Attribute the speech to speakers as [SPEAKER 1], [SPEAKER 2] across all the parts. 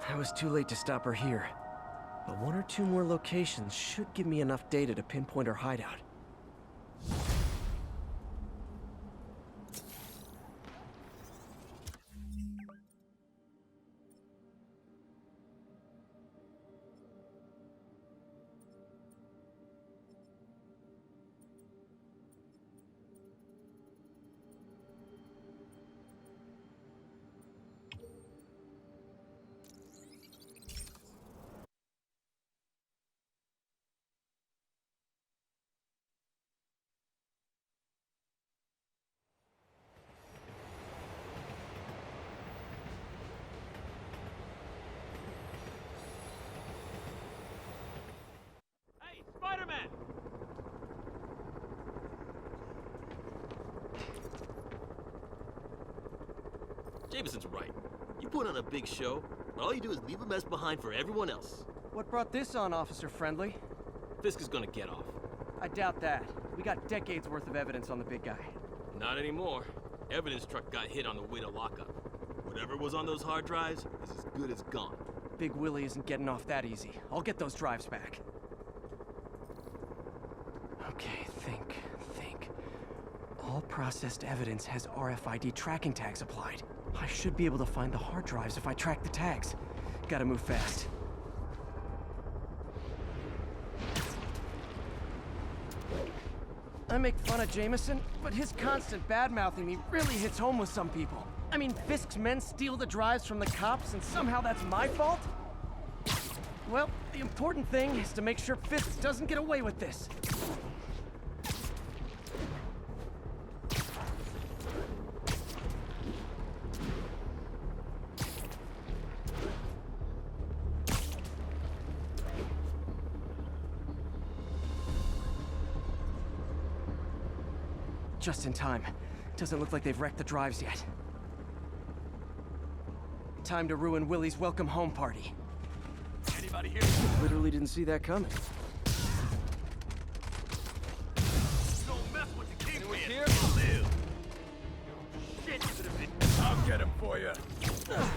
[SPEAKER 1] I was too late to stop her here. But one or two more locations should give me enough data to pinpoint her hideout.
[SPEAKER 2] Spider-Man!
[SPEAKER 3] Jameson's right. You put on a big show, but all you do is leave a mess behind for everyone else.
[SPEAKER 1] What brought this on, Officer Friendly?
[SPEAKER 3] Fisk is gonna get off.
[SPEAKER 1] I doubt that. We got decades worth of evidence on the big guy.
[SPEAKER 3] Not anymore. Evidence truck got hit on the way to lockup. Whatever was on those hard drives is as good as gone.
[SPEAKER 1] Big Willie isn't getting off that easy. I'll get those drives back. Okay, think. All processed evidence has RFID tracking tags applied. I should be able to find the hard drives if I track the tags. Gotta move fast. I make fun of Jameson, but his constant bad-mouthing me really hits home with some people. I mean, Fisk's men steal the drives from the cops, and somehow that's my fault? Well, the important thing is to make sure Fisk doesn't get away with this. Just in time. Doesn't look like they've wrecked the drives yet. Time to ruin Willie's welcome home party.
[SPEAKER 2] Anybody here?
[SPEAKER 1] Literally didn't see that coming.
[SPEAKER 2] Don't mess with the king.
[SPEAKER 3] Anyone here?
[SPEAKER 2] Live. Shit, should have been. I'll get him for you. God!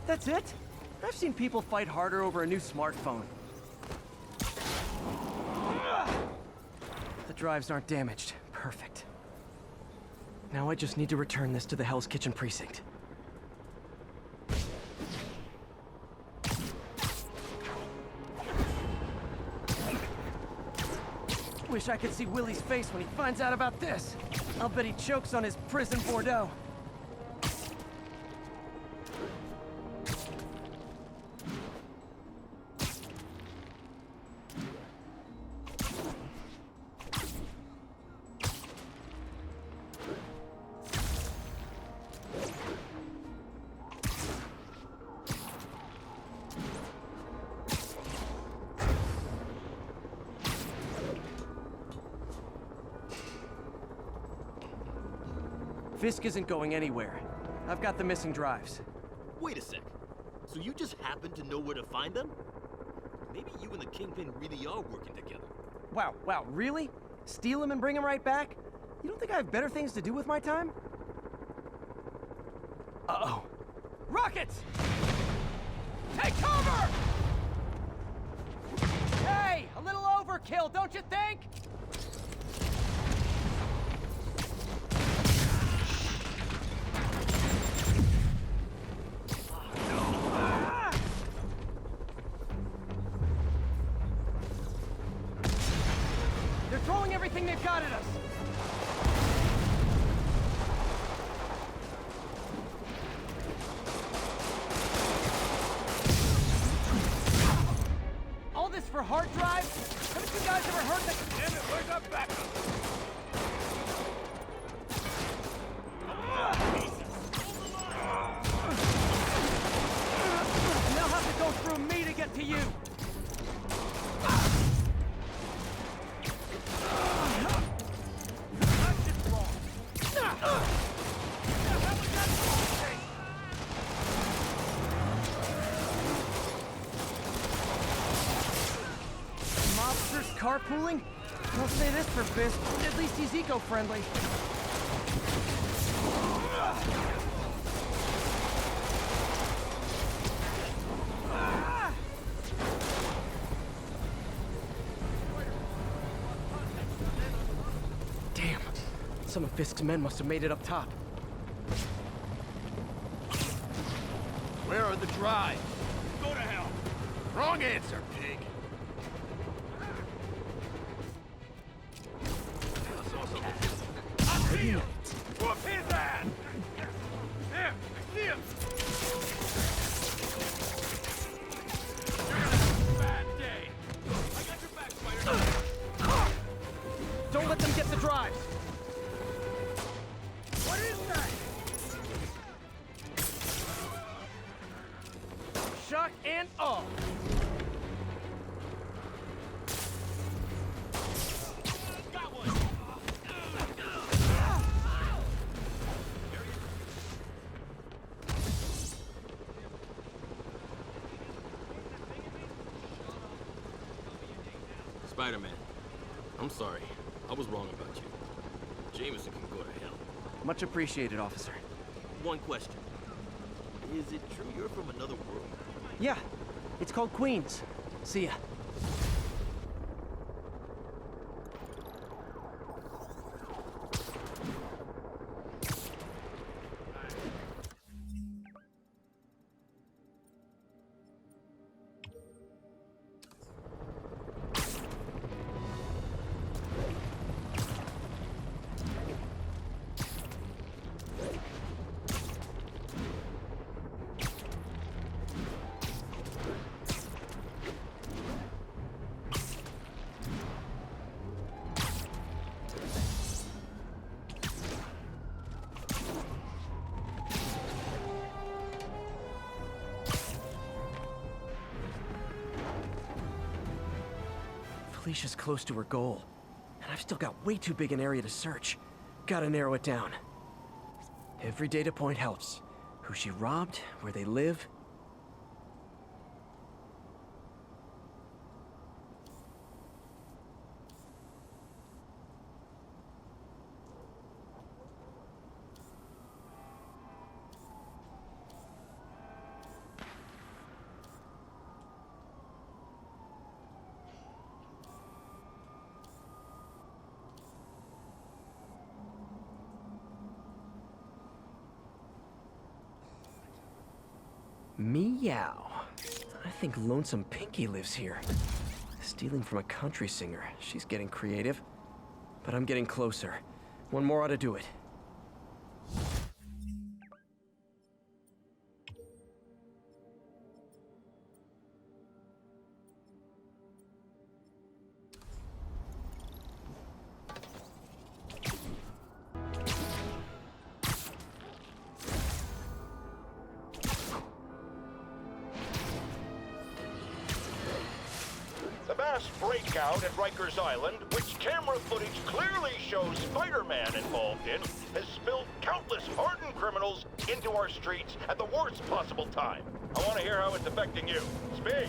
[SPEAKER 1] That's it? I've seen people fight harder over a new smartphone. The drives aren't damaged. Perfect. Now I just need to return this to the Hell's Kitchen precinct. Wish I could see Willie's face when he finds out about this. I'll bet he chokes on his prison Bordeaux. Fisk isn't going anywhere. I've got the missing drives.
[SPEAKER 3] Wait a sec. So you just happen to know where to find them? Maybe you and the Kingpin really are working together.
[SPEAKER 1] Wow, really? Steal him and bring him right back? You don't think I have better things to do with my time? Uh-oh. Rockets! Take cover! Hey, a little overkill, don't you think? They're throwing everything they've got at us! All this for hard drives? Haven't you guys ever heard that?
[SPEAKER 2] Damn it, where's our backup?
[SPEAKER 1] They'll have to go through me to get to you! carpooling? Don't say this for Fisk. At least he's eco-friendly. Damn. Some of Fisk's men must have made it up top.
[SPEAKER 2] Where are the drives? Go to hell. Wrong answer, pig. Whoop his ass! There, I see him! Bad day. I got your back, Spider.
[SPEAKER 1] Don't let them get the drives!
[SPEAKER 2] What is that?
[SPEAKER 1] Shock and awe!
[SPEAKER 2] Got one!
[SPEAKER 3] Spider-Man, I'm sorry. I was wrong about you. Jameson can go to hell.
[SPEAKER 1] Much appreciated, officer.
[SPEAKER 3] One question. Is it true you're from another world?
[SPEAKER 1] Yeah, it's called Queens. See ya. Felicia's close to her goal, and I've still got way too big an area to search. Gotta narrow it down. Every data point helps. Who she robbed, where they live. Meow. I think Lonesome Pinky lives here. Stealing from a country singer. She's getting creative. But I'm getting closer. One more ought to do it.
[SPEAKER 4] Breakout at Rikers Island, which camera footage clearly shows Spider-Man involved in, has spilled countless hardened criminals into our streets at the worst possible time. I want to hear how it's affecting you. Speak!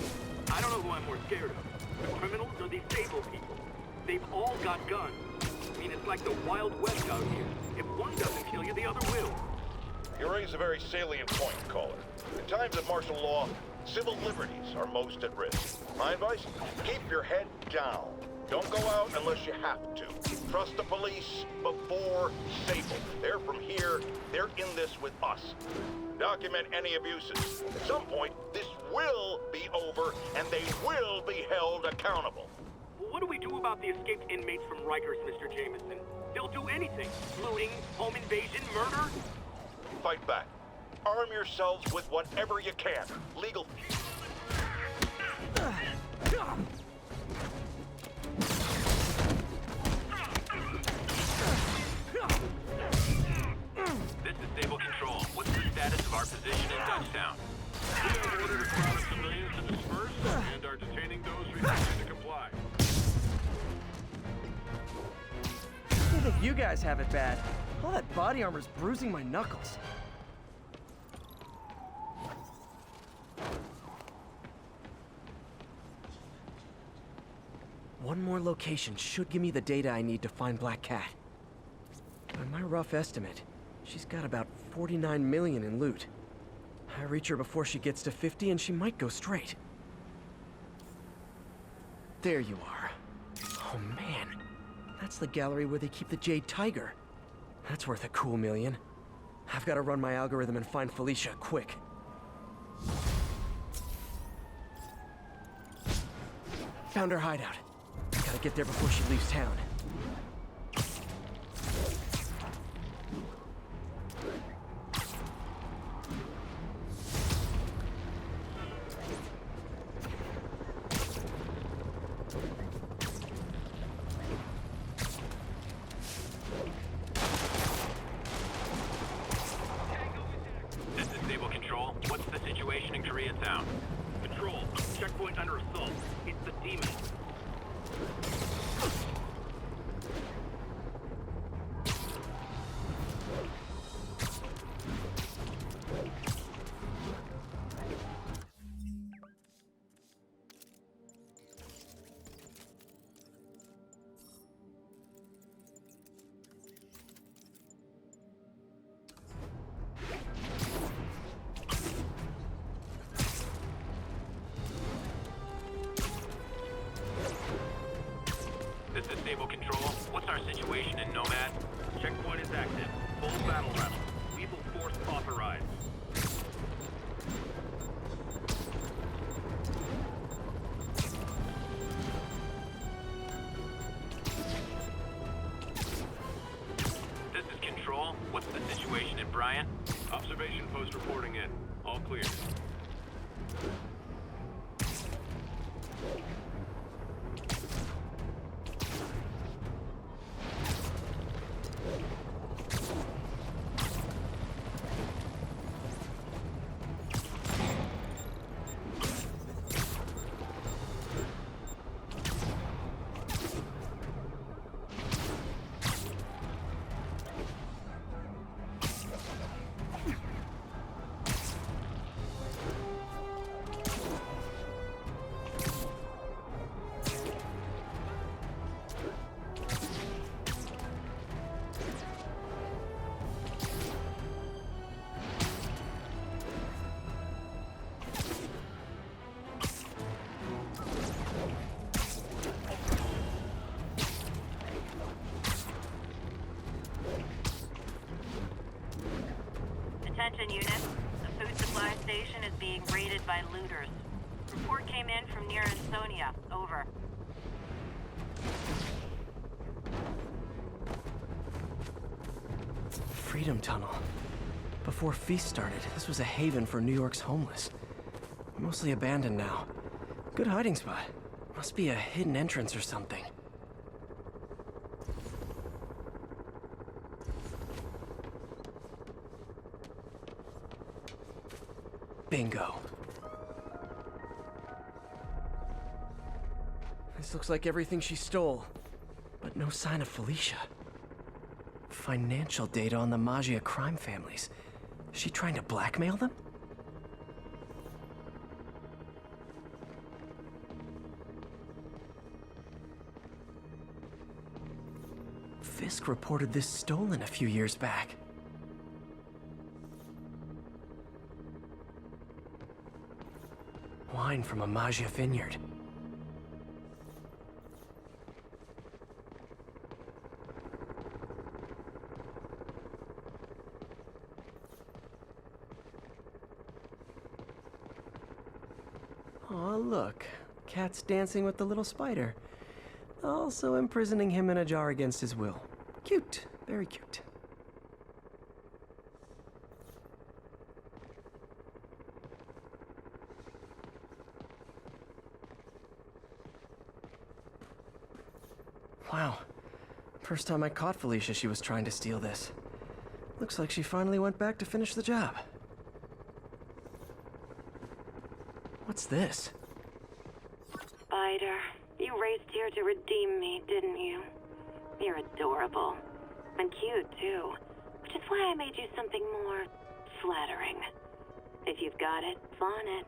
[SPEAKER 5] I don't know who I'm more scared of. The criminals or these stable people? They've all got guns. I mean, it's like the Wild West out here. If one doesn't kill you, the other will.
[SPEAKER 4] You raise a very salient point, caller. In times of martial law, civil liberties are most at risk. My advice? Keep your head down. Don't go out unless you have to. Trust the police before Sable. They're from here. They're in this with us. Document any abuses. At some point, this will be over, and they will be held accountable.
[SPEAKER 5] What do we do about the escaped inmates from Rikers, Mr. Jameson? They'll do anything. Looting, home invasion, murder.
[SPEAKER 4] Fight back. Arm yourselves with whatever you can. Legal.
[SPEAKER 5] This is Stable Control. What's the status of our position in Dutchtown?
[SPEAKER 2] We have ordered a crowd of civilians to disperse and are detaining those refusing to comply.
[SPEAKER 1] I think you guys have it bad. All that body armor's bruising my knuckles. One more location should give me the data I need to find Black Cat. By my rough estimate, she's got about 49 million in loot. I reach her before she gets to 50 and she might go straight. There you are. Oh man, that's the gallery where they keep the Jade Tiger. That's worth a cool million. I've got to run my algorithm and find Felicia, quick. Found her hideout. Gotta get there before she leaves town.
[SPEAKER 5] This is Stable Control. What's the situation in Koreatown? Control, checkpoint under assault. It's the demon. This is Stable Control. What's our situation in Nomad? Checkpoint is active. Full battle level. Lethal force authorized. This is Control. What's the situation in Bryant? Observation post reporting in. All clear.
[SPEAKER 6] Attention units. The food supply station is being raided by looters. Report came in from near Ansonia. Over.
[SPEAKER 1] Freedom Tunnel. Before Feast started, this was a haven for New York's homeless. Mostly abandoned now. Good hiding spot. Must be a hidden entrance or something. Bingo. This looks like everything she stole, but no sign of Felicia. Financial data on the Maggia crime families. Is she trying to blackmail them? Fisk reported this stolen a few years back. Wine from a Maggia vineyard. Aw, look. Cat's dancing with the little spider. Also imprisoning him in a jar against his will. Cute. Very cute. Wow. First time I caught Felicia, she was trying to steal this. Looks like she finally went back to finish the job. What's this?
[SPEAKER 6] Spider, you raced here to redeem me, didn't you? You're adorable. And cute, too. Which is why I made you something more flattering. If you've got it, flaunt it.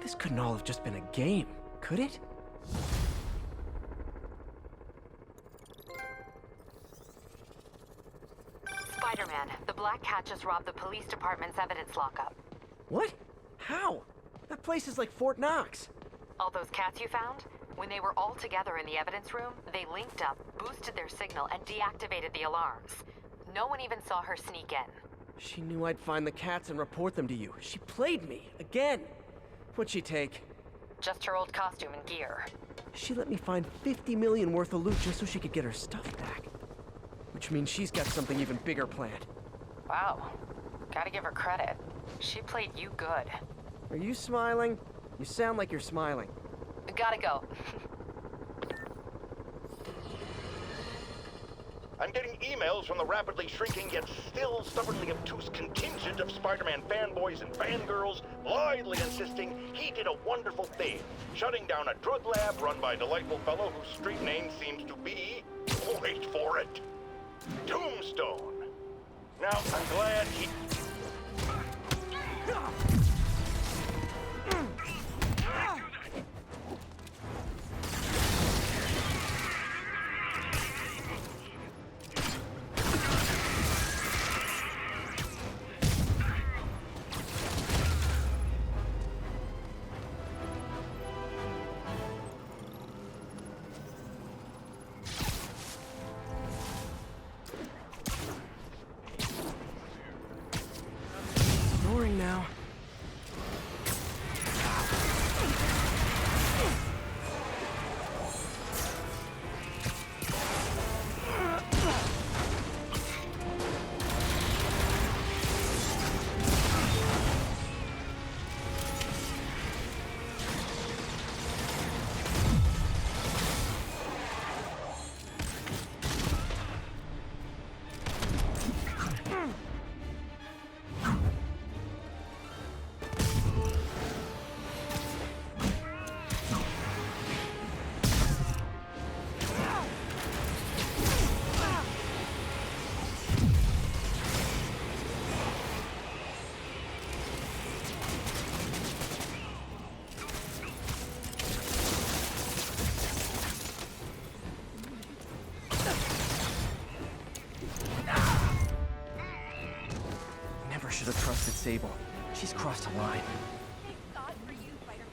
[SPEAKER 1] This couldn't all have just been a game, could it?
[SPEAKER 7] Spider-Man, the Black Cat just robbed the police department's evidence lockup.
[SPEAKER 1] What? How? That place is like Fort Knox.
[SPEAKER 7] All those cats you found? When they were all together in the evidence room, they linked up, boosted their signal, and deactivated the alarms. No one even saw her sneak in.
[SPEAKER 1] She knew I'd find the cats and report them to you. She played me, again. What'd she take?
[SPEAKER 7] Just her old costume and gear.
[SPEAKER 1] She let me find 50 million worth of loot just so she could get her stuff back. Which means she's got something even bigger planned.
[SPEAKER 7] Wow. Gotta give her credit. She played you good.
[SPEAKER 1] Are you smiling? You sound like you're smiling.
[SPEAKER 7] Gotta go.
[SPEAKER 4] I'm getting emails from the rapidly shrinking yet still stubbornly obtuse contingent of Spider-Man fanboys and fangirls blithely insisting he did a wonderful thing, shutting down a drug lab run by a delightful fellow whose street name seems to be, wait for it, Tombstone. Now, I'm glad he...
[SPEAKER 1] Snoring now. Never should have trusted Sable. She's crossed a line.
[SPEAKER 8] Thank God for you, Spider-Man.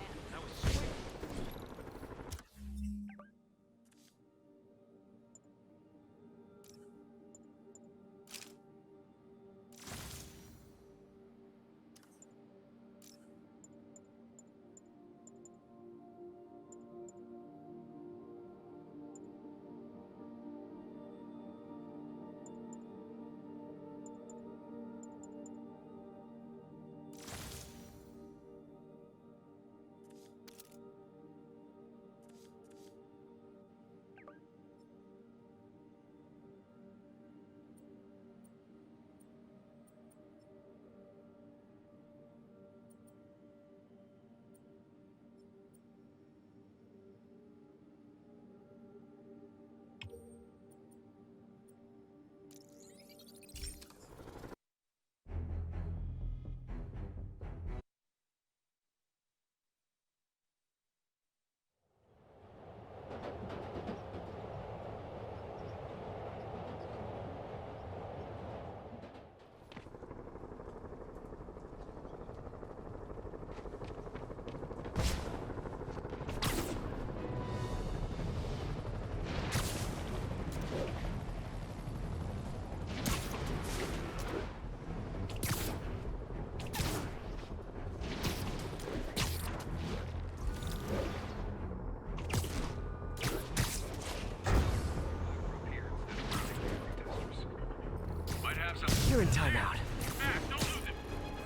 [SPEAKER 1] You're in timeout.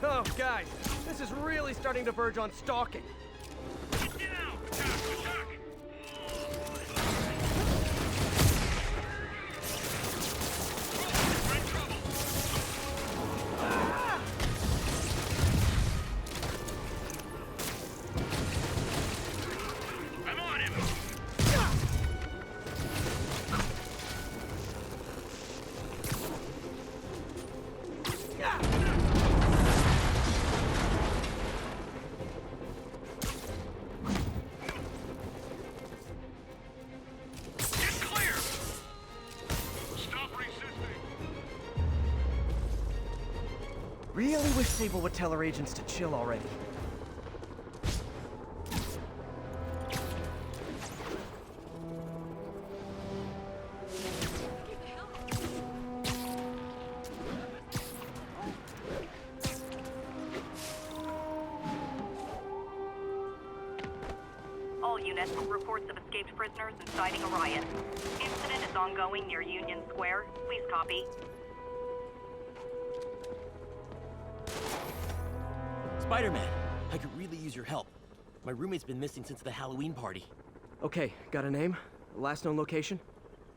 [SPEAKER 1] Oh, guys, this is really starting to verge on stalking. Really wish Sable would tell her agents to chill already.
[SPEAKER 9] All units, reports of escaped prisoners inciting a riot. Incident is ongoing near Union Square. Please copy.
[SPEAKER 3] Spider-Man, I could really use your help. My roommate's been missing since the Halloween party.
[SPEAKER 1] Okay, got a name? Last known location?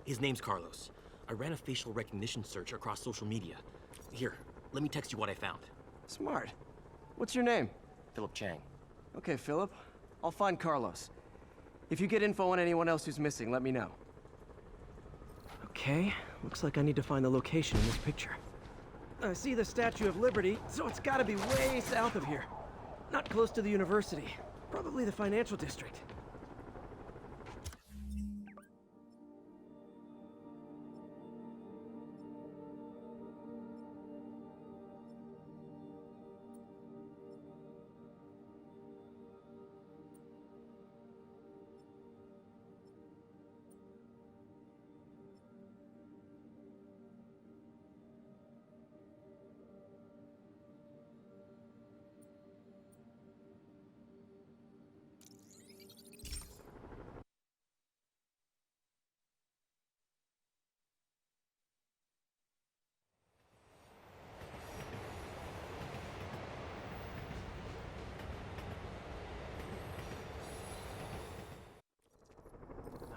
[SPEAKER 3] His name's Carlos. I ran a facial recognition search across social media. Here, let me text you what I found.
[SPEAKER 1] Smart. What's your name?
[SPEAKER 3] Philip Chang.
[SPEAKER 1] Okay, Philip. I'll find Carlos. If you get info on anyone else who's missing, let me know. Okay, looks like I need to find the location in this picture. I see the Statue of Liberty, so it's gotta be way south of here. Not close to the university. Probably the financial district.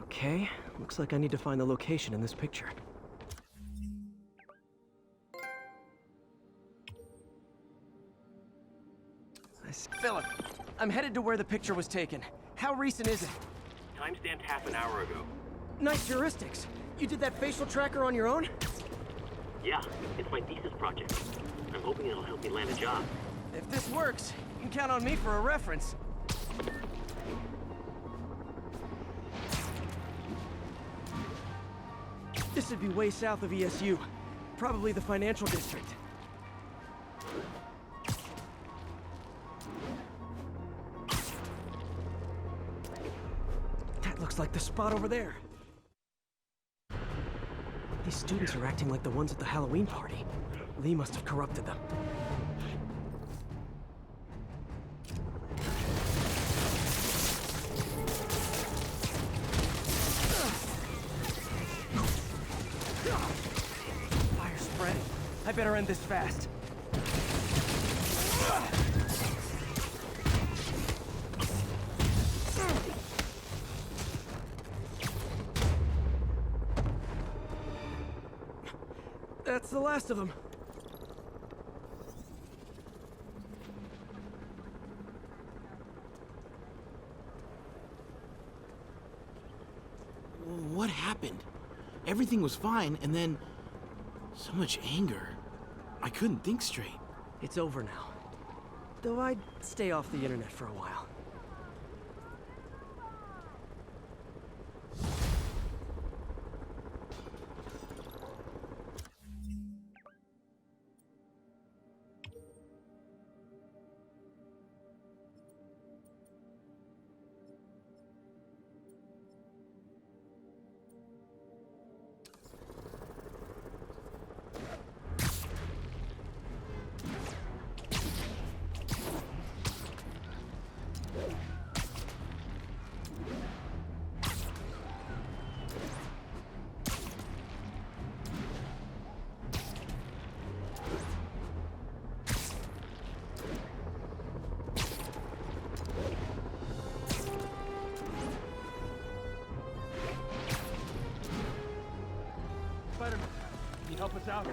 [SPEAKER 1] Okay, looks like I need to find the location in this picture. Philip, I'm headed to where the picture was taken. How recent is it?
[SPEAKER 5] Timestamped half an hour ago.
[SPEAKER 1] Nice heuristics. You did that facial tracker on your own?
[SPEAKER 3] Yeah, it's my thesis project. I'm hoping it'll help me land a job.
[SPEAKER 1] If this works, you can count on me for a reference. This would be way south of ESU. Probably the financial district. That looks like the spot over there. These students are acting like the ones at the Halloween party. Lee must have corrupted them. Fire spreading. I better end this fast. That's the last of them.
[SPEAKER 10] What happened? Everything was fine, and then so much anger. I couldn't think straight.
[SPEAKER 1] It's over now. Though I'd stay off the internet for a while.
[SPEAKER 11] Spider-Man, can you help us out?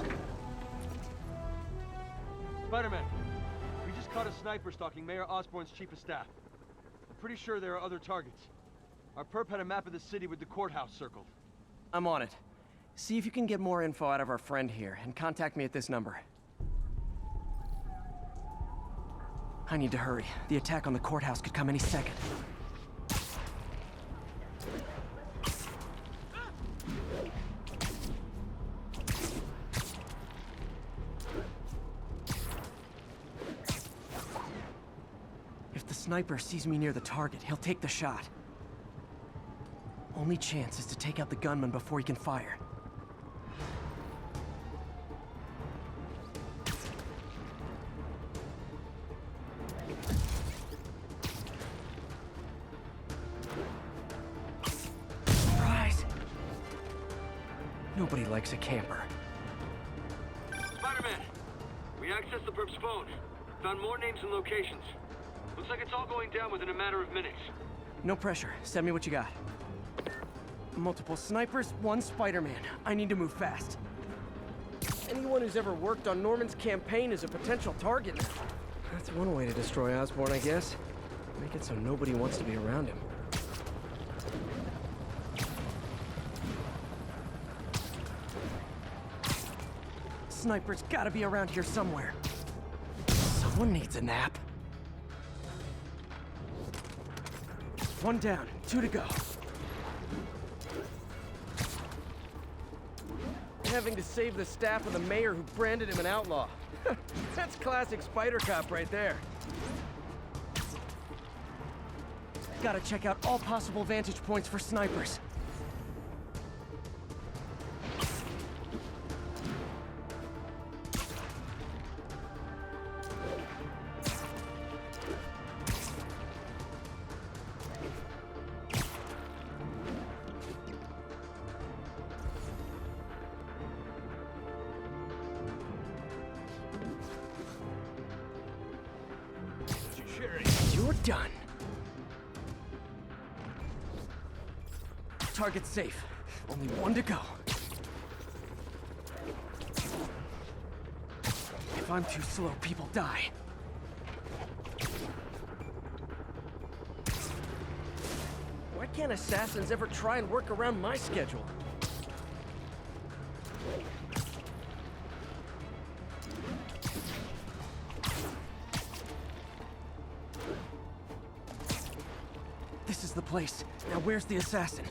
[SPEAKER 11] Spider-Man, we just caught a sniper stalking Mayor Osborn's chief of staff. I'm pretty sure there are other targets. Our perp had a map of the city with the courthouse circled.
[SPEAKER 1] I'm on it. See if you can get more info out of our friend here, and contact me at this number. I need to hurry. The attack on the courthouse could come any second. sniper sees me near the target, he'll take the shot. Only chance is to take out the gunman before he can fire. Surprise! Nobody likes a camper.
[SPEAKER 11] Spider-Man! We accessed the perp's phone. Found more names and locations. Looks like it's all going down within a matter of minutes.
[SPEAKER 1] No pressure. Send me what you got. Multiple snipers, one Spider-Man. I need to move fast. Anyone who's ever worked on Norman's campaign is a potential target now. That's one way to destroy Osborn, I guess. Make it so nobody wants to be around him. Sniper's gotta be around here somewhere. Someone needs a nap. One down, 2 to go. Having to save the staff of the mayor who branded him an outlaw. That's classic Spider Cop right there. Gotta check out all possible vantage points for snipers. You're done. Target's safe. Only one to go. If I'm too slow, people die. Why can't assassins ever try and work around my schedule? This is the place. Now where's the assassin?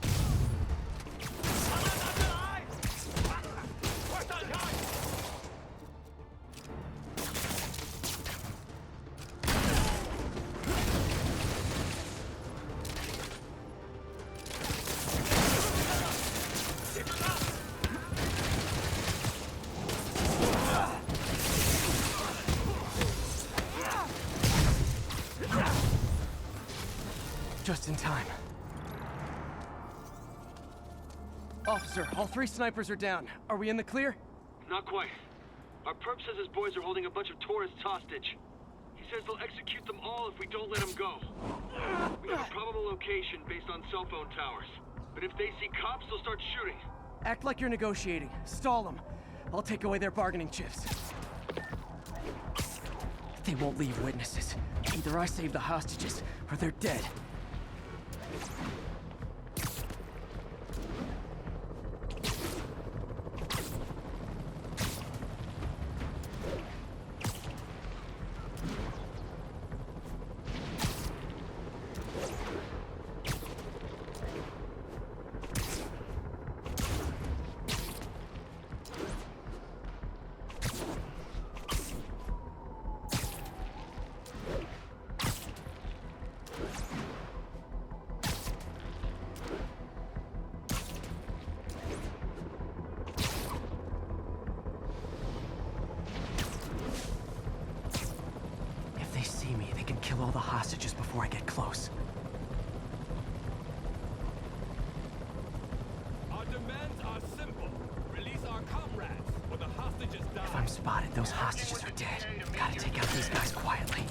[SPEAKER 1] Just in time. Officer, all 3 snipers are down. Are we in the clear?
[SPEAKER 11] Not quite. Our perp says his boys are holding a bunch of tourists hostage. He says they'll execute them all if we don't let them go. We have a probable location based on cell phone towers. But if they see cops, they'll start shooting.
[SPEAKER 1] Act like you're negotiating. Stall them. I'll take away their bargaining chips. They won't leave witnesses. Either I save the hostages, or they're dead. Kill all the hostages before I get close.
[SPEAKER 12] Our demands are simple. Release our comrades, or the hostages die.
[SPEAKER 1] If I'm spotted, those hostages are dead. Gotta take out these guys quietly.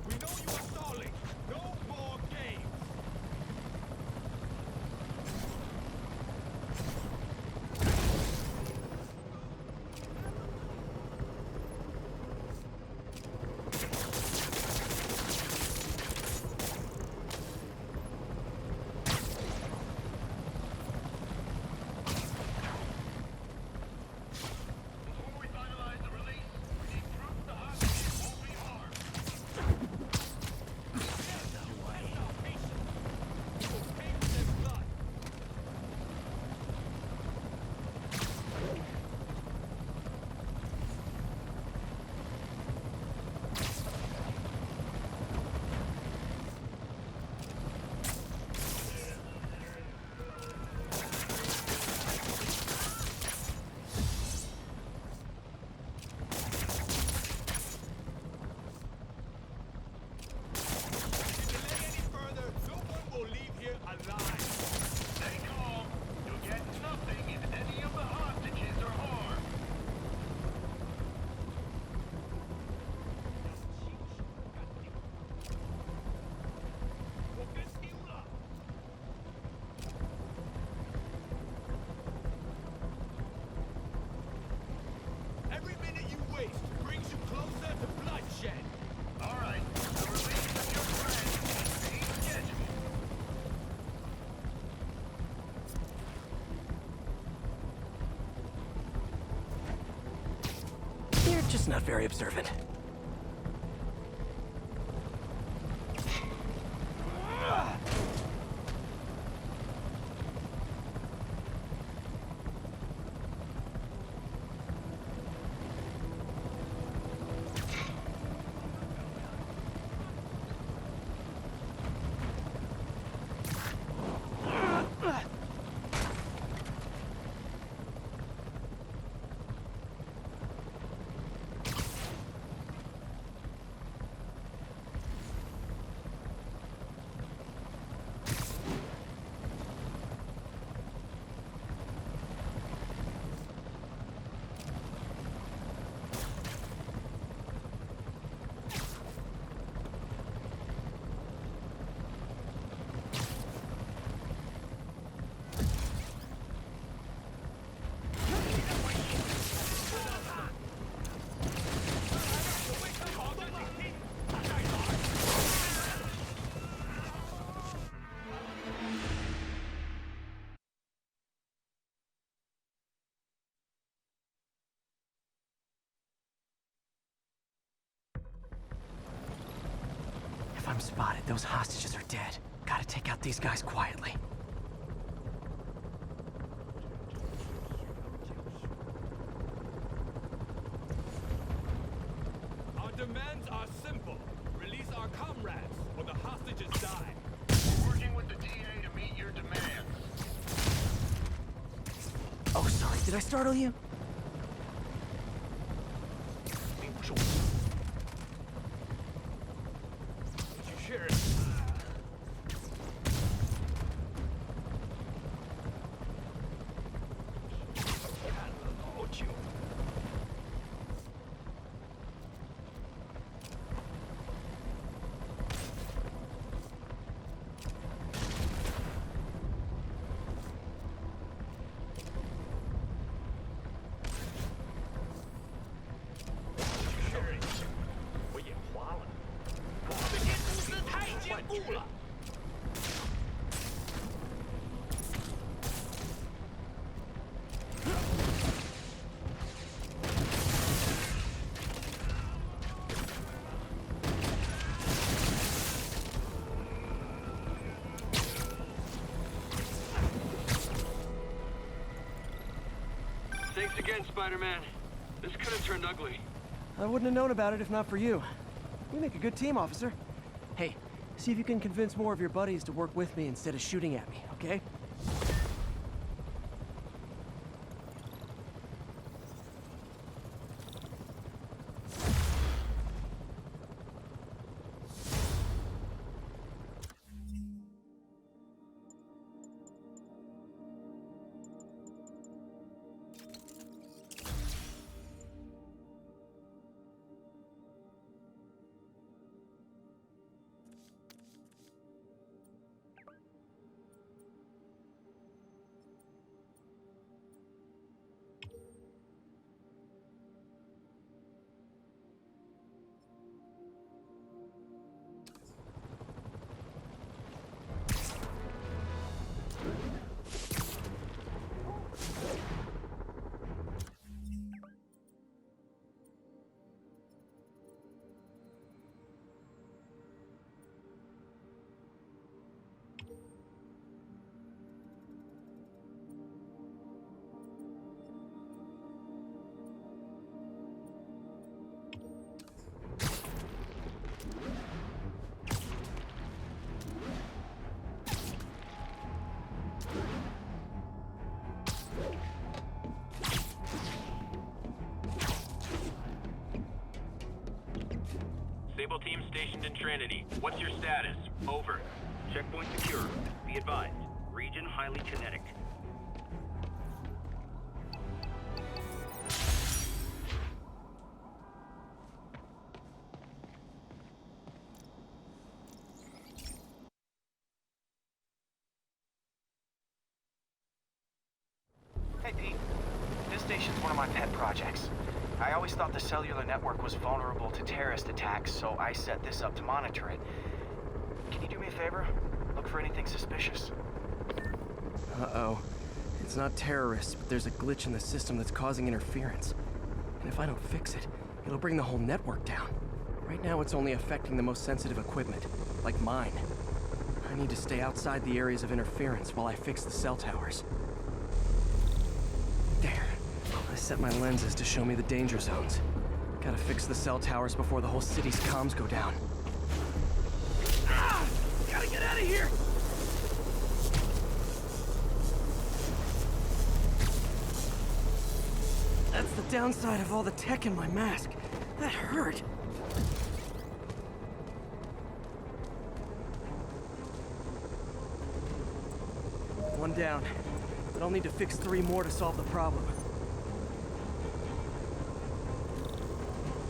[SPEAKER 12] We know
[SPEAKER 1] just not very observant. If I'm spotted, those hostages are dead. Gotta take out these guys quietly.
[SPEAKER 12] Our demands are simple. Release our comrades, or the hostages die.
[SPEAKER 2] Working with the DA to meet your demands.
[SPEAKER 1] Oh, sorry, did I startle you?
[SPEAKER 11] Thanks again, Spider-Man. This could have turned ugly.
[SPEAKER 1] I wouldn't have known about it if not for you. We make a good team, officer. Hey, see if you can convince more of your buddies to work with me instead of shooting at me, okay?
[SPEAKER 5] Sable team stationed in Trinity. What's your status? Over. Checkpoint secure. Be advised. Region highly kinetic.
[SPEAKER 13] Hey, Pete. This station's one of my pet projects. I always thought the cellular network was vulnerable to terrorist attacks, so I set this up to monitor it. Can you do me a favor? Look for anything suspicious.
[SPEAKER 1] Uh-oh. It's not terrorists, but there's a glitch in the system that's causing interference. And if I don't fix it, it'll bring the whole network down. Right now, it's only affecting the most sensitive equipment, like mine. I need to stay outside the areas of interference while I fix the cell towers. There. I set my lenses to show me the danger zones. Gotta fix the cell towers before the whole city's comms go down. Ah! Gotta get out of here! That's the downside of all the tech in my mask. That hurt. One down, but I'll need to fix 3 more to solve the problem.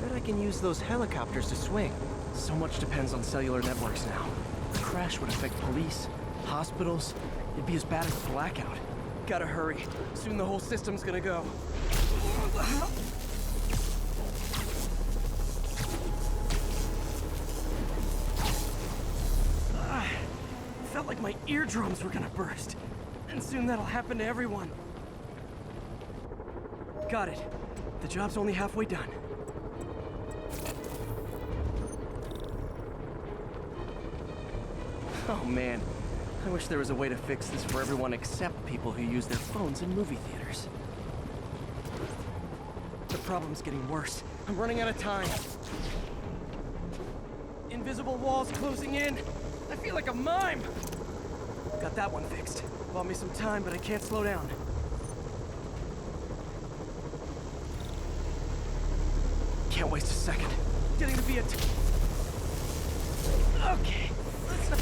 [SPEAKER 1] Bet I can use those helicopters to swing. So much depends on cellular networks now. A crash would affect police, hospitals. It'd be as bad as a blackout. Gotta hurry. Soon the whole system's gonna go. Felt like my eardrums were gonna burst. And soon that'll happen to everyone. Got it. The job's only halfway done. Oh man, I wish there was a way to fix this for everyone except people who use their phones in movie theaters. The problem's getting worse. I'm running out of time. Invisible walls closing in. I feel like a mime. Got that one fixed. Bought me some time, but I can't slow down. Can't waste a second. Getting to be a... Okay, let's not...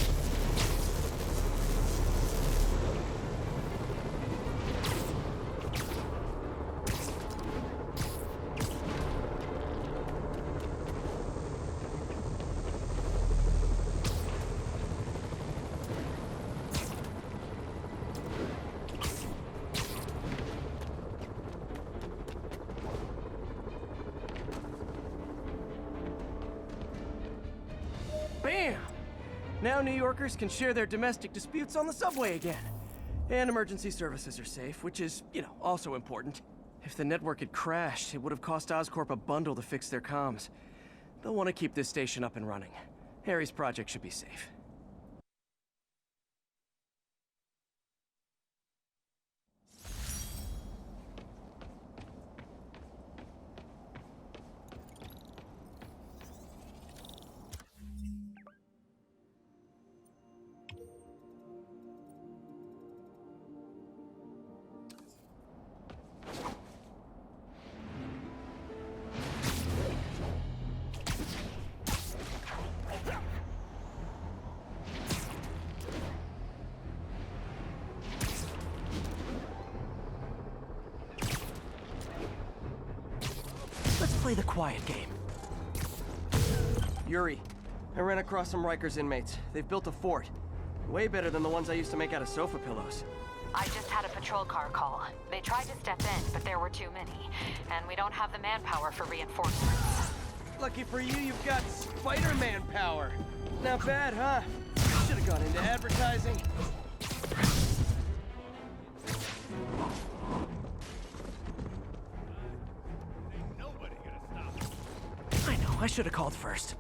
[SPEAKER 1] Bam! Now New Yorkers can share their domestic disputes on the subway again. And emergency services are safe, which is, also important. If the network had crashed, it would have cost Oscorp a bundle to fix their comms. They'll want to keep this station up and running. Harry's project should be safe. Let's play the quiet game. Yuri, I ran across some Rikers inmates. They've built a fort. Way better than the ones I used to make out of sofa pillows.
[SPEAKER 7] I just had a patrol car call. They tried to step in, but there were too many. And we don't have the manpower for reinforcements.
[SPEAKER 1] Lucky for you, you've got Spider-Man power. Not bad, huh? Should have gone into advertising. I know, I should have called first.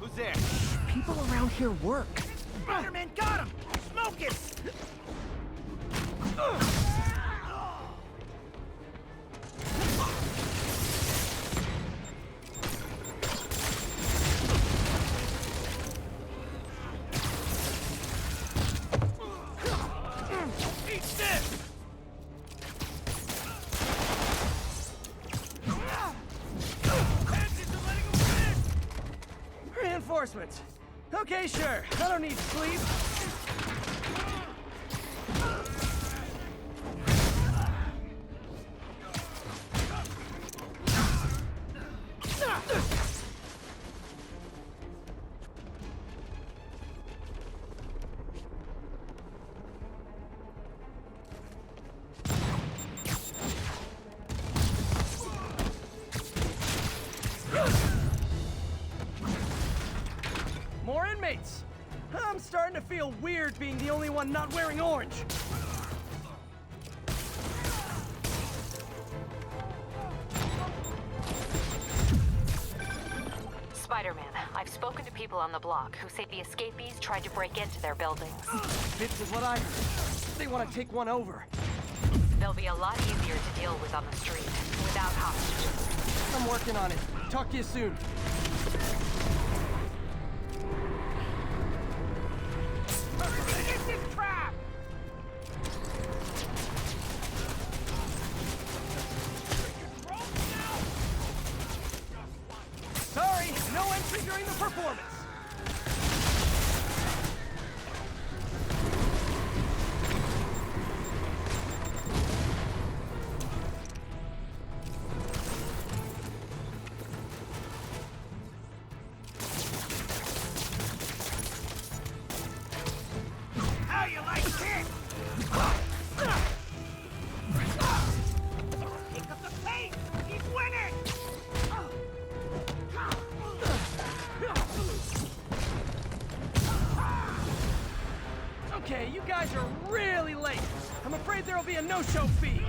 [SPEAKER 2] Who's there?
[SPEAKER 1] People around here work.
[SPEAKER 2] Spider-Man got him! Smoke it! Eat this!
[SPEAKER 1] Reinforcements. Okay, sure. I don't need sleep. teammates! I'm starting to feel weird being the only one not wearing orange.
[SPEAKER 7] Spider-Man, I've spoken to people on the block who say the escapees tried to break into their buildings.
[SPEAKER 1] Fits with what I heard. They want to take one over.
[SPEAKER 7] They'll be a lot easier to deal with on the street, without hostages.
[SPEAKER 1] I'm working on it. Talk to you soon.
[SPEAKER 2] Get this trap!
[SPEAKER 1] Sorry, no entry during the performance.
[SPEAKER 2] How you like it? Pick up the pace! He's winning!
[SPEAKER 1] Okay, you guys are really late. I'm afraid there'll be a no-show fee.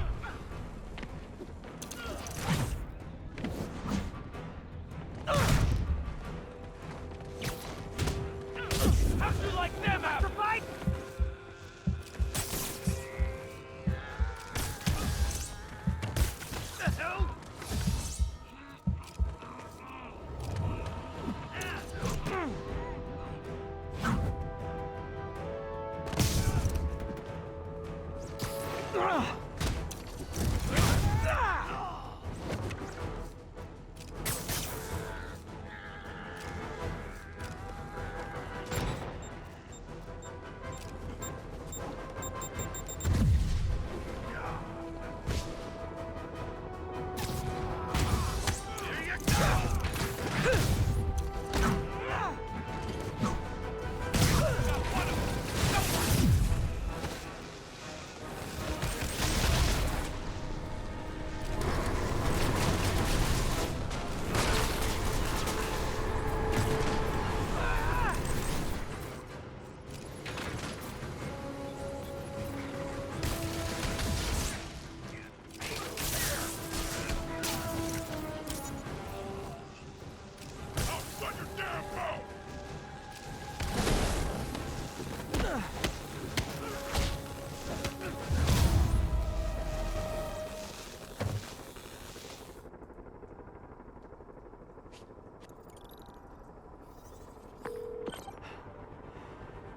[SPEAKER 2] How'd you like them after fight? The hell?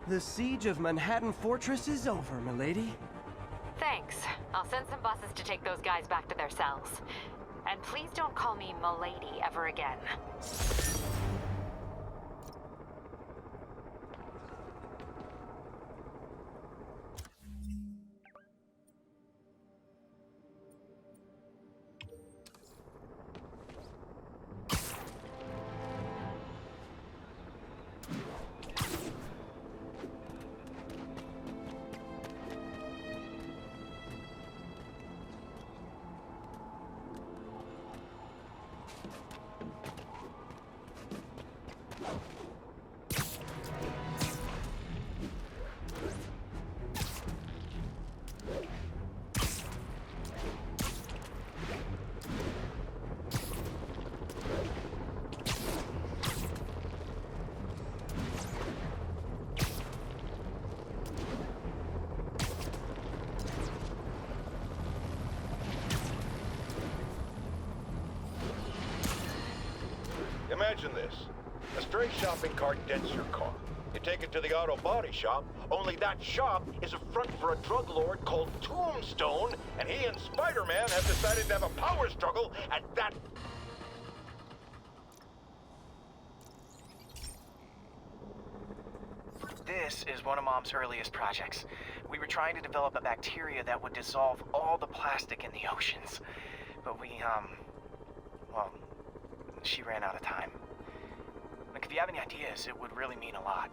[SPEAKER 1] The siege of Manhattan Fortress is over, milady.
[SPEAKER 7] Thanks. I'll send some buses to take those guys back to their cells. And please don't call me milady ever again.
[SPEAKER 4] Imagine this. A stray shopping cart dents your car. You take it to the auto body shop, only that shop is a front for a drug lord called Tombstone, and he and Spider-Man have decided to have a power struggle at that...
[SPEAKER 13] This is one of Mom's earliest projects. We were trying to develop a bacteria that would dissolve all the plastic in the oceans. But well, she ran out of time. Look, if you have any ideas, it would really mean a lot.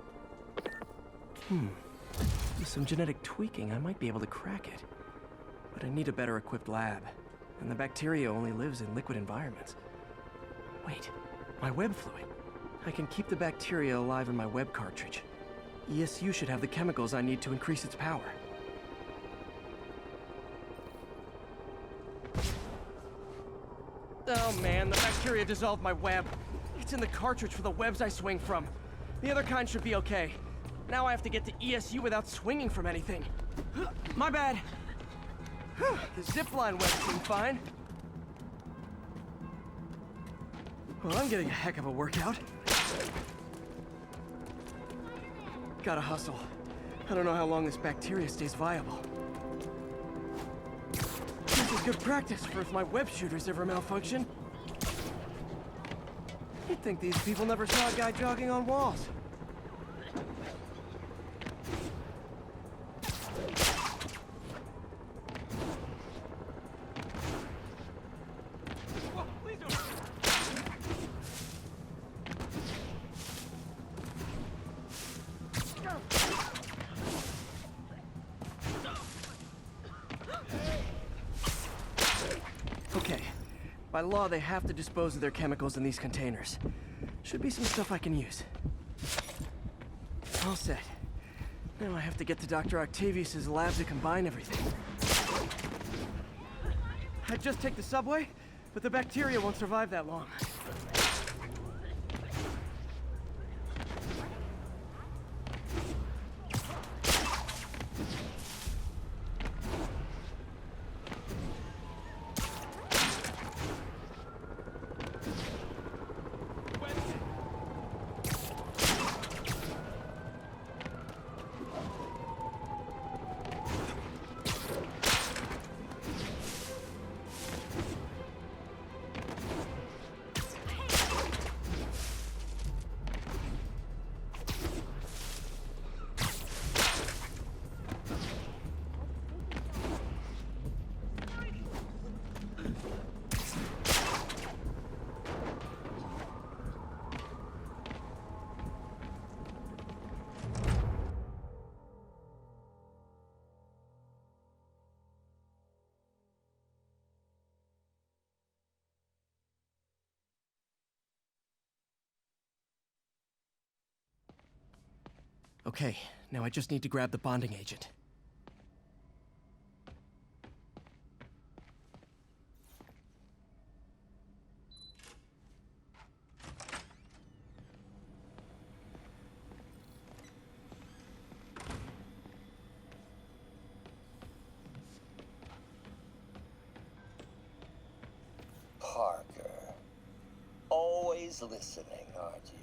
[SPEAKER 1] With some genetic tweaking, I might be able to crack it. But I need a better equipped lab. And the bacteria only lives in liquid environments. Wait, my web fluid. I can keep the bacteria alive in my web cartridge. ESU should have the chemicals I need to increase its power. Oh man, the bacteria dissolved my web. It's in the cartridge for the webs I swing from. The other kind should be okay. Now I have to get to ESU without swinging from anything. My bad. The zipline web seemed fine. Well, I'm getting a heck of a workout. Gotta hustle. I don't know how long this bacteria stays viable. This is good practice for if my web shooters ever malfunction. You'd think these people never saw a guy jogging on walls. Okay. By law, they have to dispose of their chemicals in these containers. Should be some stuff I can use. All set. Now I have to get to Dr. Octavius's lab to combine everything. I'd just take the subway, but the bacteria won't survive that long. Okay, now I just need to grab the bonding agent.
[SPEAKER 14] Parker. Always listening, aren't you?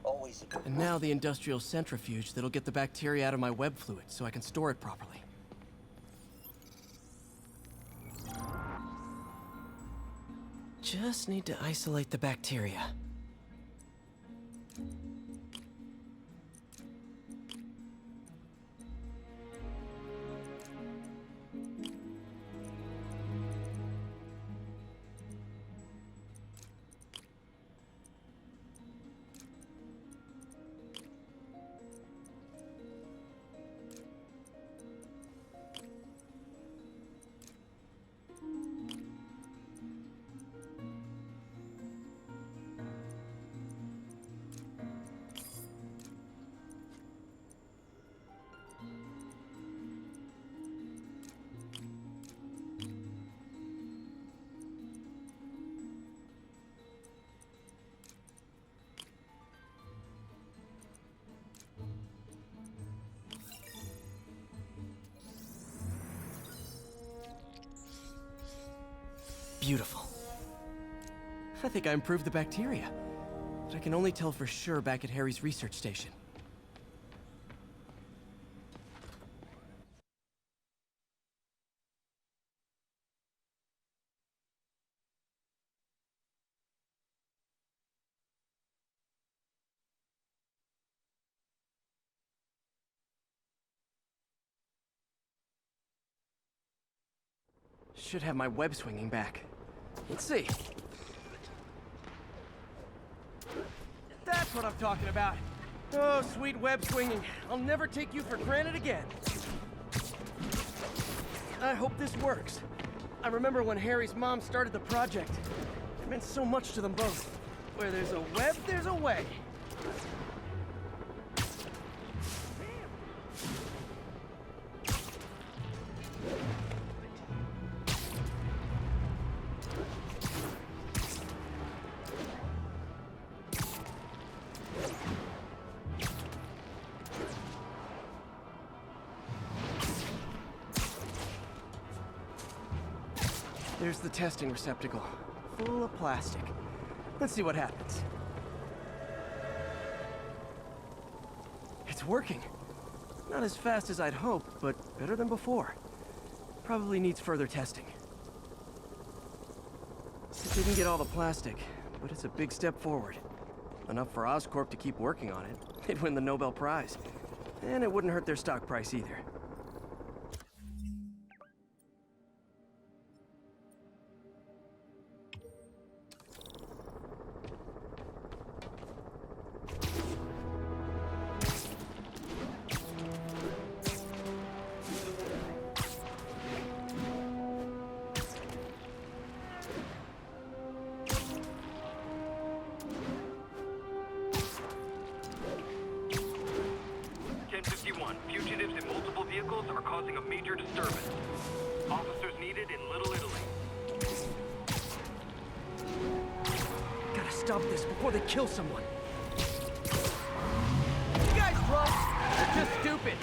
[SPEAKER 14] Always.
[SPEAKER 1] And now the industrial centrifuge that'll get the bacteria out of my web fluid so I can store it properly. Just need to isolate the bacteria. Beautiful. I think I improved the bacteria, but I can only tell for sure back at Harry's research station. Should have my web swinging back. Let's see. That's what I'm talking about. Oh, sweet web swinging. I'll never take you for granted again. I hope this works. I remember when Harry's mom started the project. It meant so much to them both. Where there's a web, there's a way. There's the testing receptacle, full of plastic. Let's see what happens. It's working. Not as fast as I'd hoped, but better than before. Probably needs further testing. It didn't get all the plastic, but it's a big step forward. Enough for Oscorp to keep working on it. They'd win the Nobel Prize. And it wouldn't hurt their stock price either.
[SPEAKER 5] Fugitives in multiple vehicles are causing a major disturbance. Officers needed in Little Italy.
[SPEAKER 1] Gotta stop this before they kill someone. You guys drunk? You're just stupid.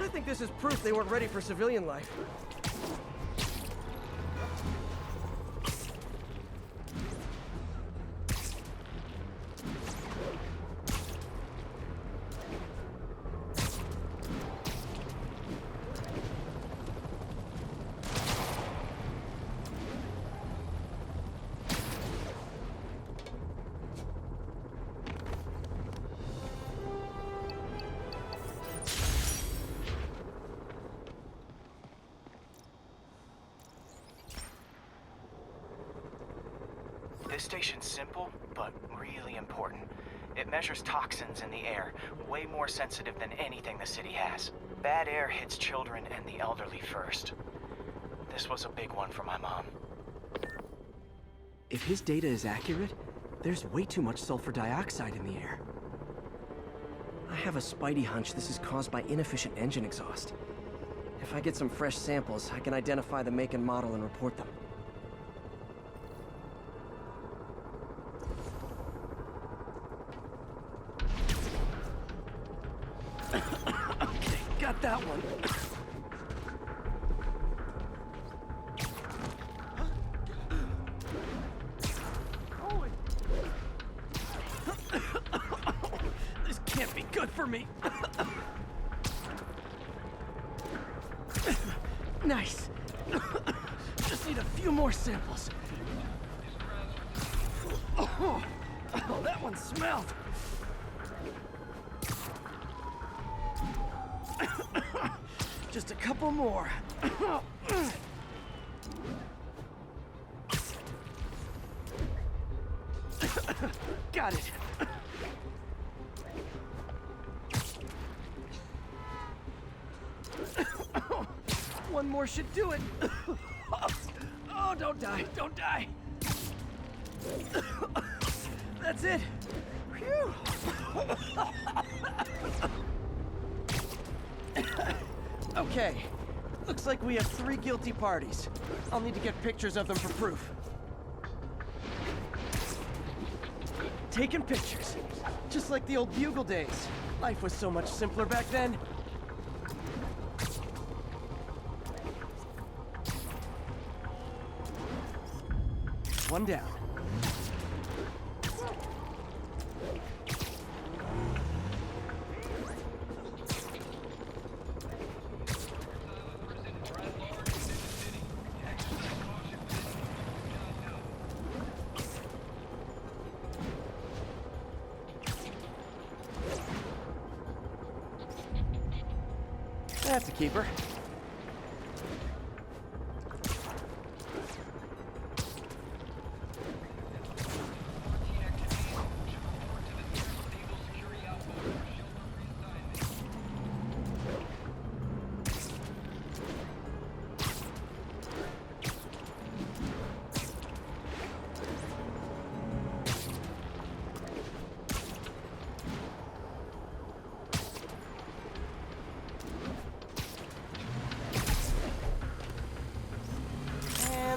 [SPEAKER 1] I think this is proof they weren't ready for civilian life.
[SPEAKER 13] This station's simple, but really important. It measures toxins in the air, way more sensitive than anything the city has. Bad air hits children and the elderly first. This was a big one for my mom.
[SPEAKER 1] If his data is accurate, there's way too much sulfur dioxide in the air. I have a spidey hunch this is caused by inefficient engine exhaust. If I get some fresh samples, I can identify the make and model and report them. Okay, got that one. This can't be good for me. Nice. Just need a few more samples. Oh, that one smelled. Just a couple more. Got it. One more should do it. Oh, don't die, don't die. That's it. Phew. Okay, looks like we have 3 guilty parties. I'll need to get pictures of them for proof. Taking pictures, just like the old Bugle days. Life was so much simpler back then. One down. That's a keeper.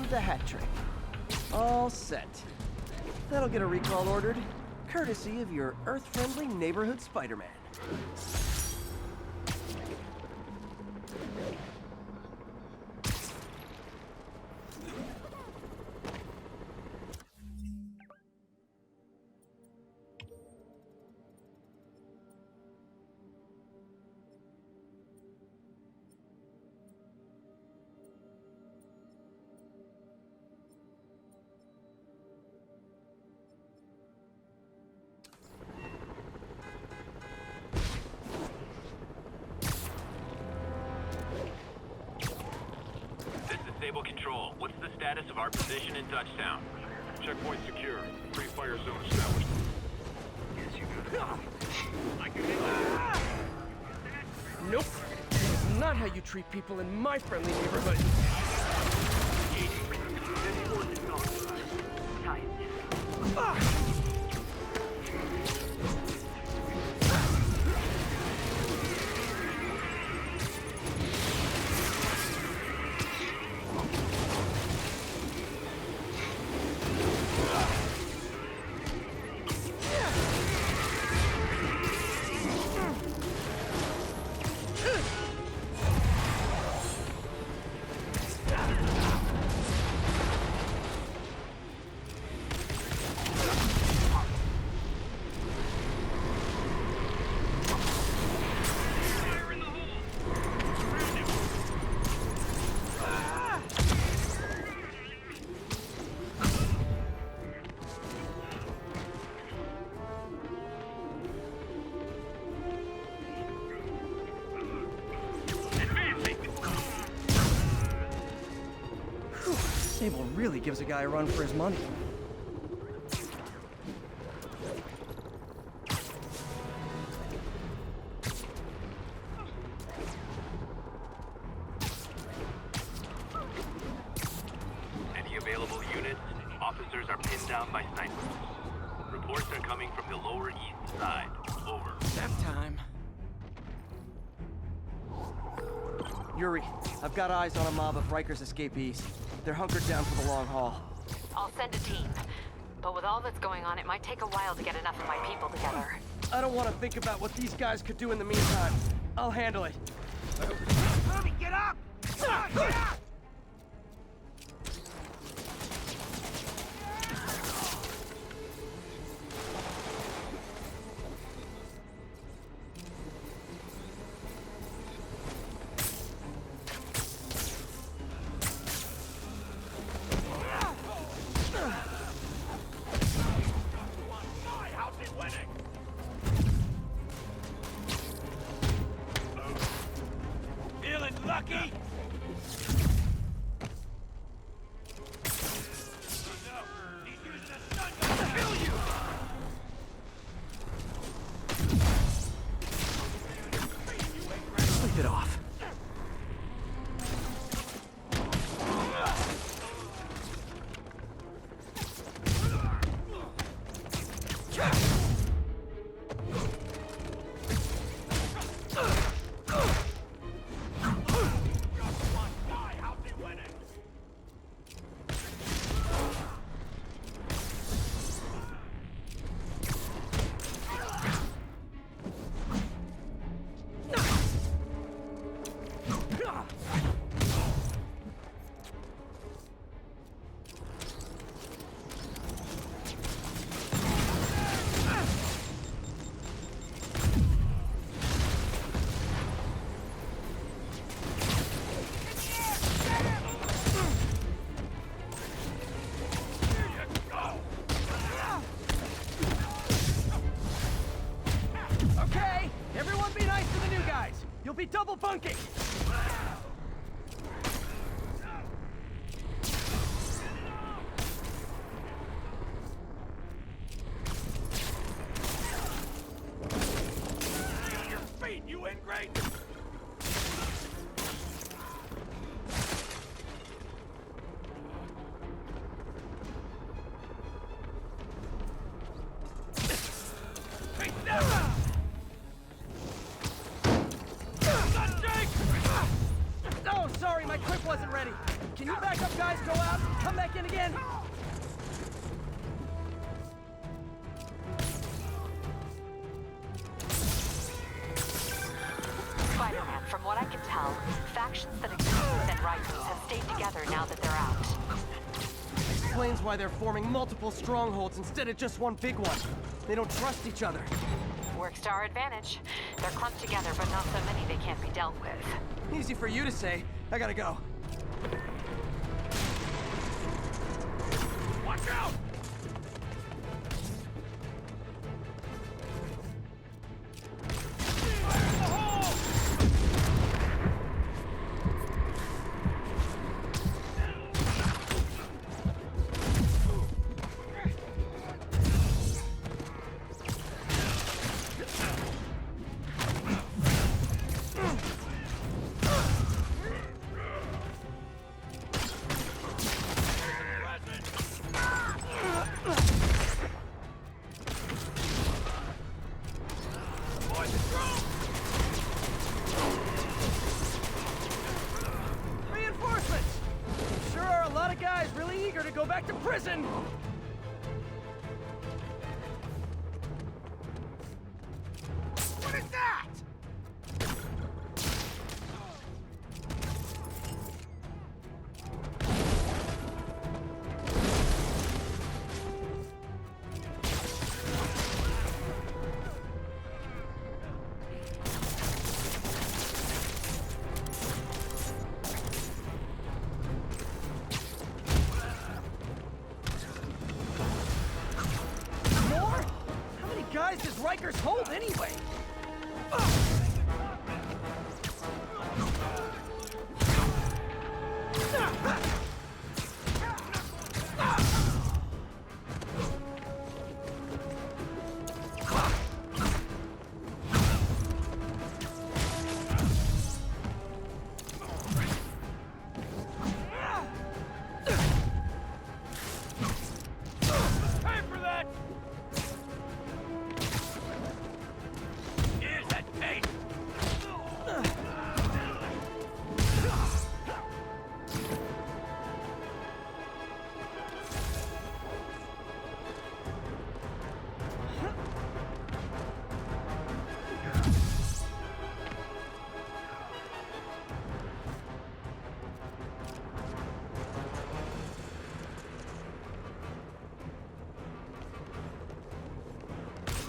[SPEAKER 1] The hat trick. All set. That'll get a recall ordered, courtesy of your Earth-friendly neighborhood Spider-Man.
[SPEAKER 15] Sable Control, what's the status of our position in Touchtown?
[SPEAKER 2] Checkpoint secure. Free fire zone established.
[SPEAKER 1] Nope. That's not how you treat people in my friendly neighborhood. Sable really gives a guy a run for his money.
[SPEAKER 15] Any available units? Officers are pinned down by snipers. Reports are coming from the lower east side. Over.
[SPEAKER 1] That time. Yuri, I've got eyes on a mob of Rikers escapees. They're hunkered down for the long haul.
[SPEAKER 7] I'll send a team. But with all that's going on, it might take a while to get enough of my people together.
[SPEAKER 1] I don't want to think about what these guys could do in the meantime. I'll handle it.
[SPEAKER 2] Tommy, get up! Get up!
[SPEAKER 12] Feeling lucky?
[SPEAKER 1] Double bunking!
[SPEAKER 2] Your feet, you ingrate!
[SPEAKER 1] Oh, sorry, my quick wasn't ready. Can you back up, guys? Go out and come back in again?
[SPEAKER 7] Spider-Man, from what I can tell, factions that exist within Rikers have stayed together now that they're out.
[SPEAKER 1] Explains why they're forming multiple strongholds instead of just one big one. They don't trust each other.
[SPEAKER 7] Works to our advantage. They're clumped together, but not so many they can't be dealt with.
[SPEAKER 1] Easy for you to say. I gotta go.
[SPEAKER 2] Watch out!
[SPEAKER 1] Reinforcements! Sure are a lot of guys really eager to go back to prison!
[SPEAKER 2] What is that?
[SPEAKER 1] More? How many guys does Rikers hold anyway?
[SPEAKER 2] Time for that! Here's that bait!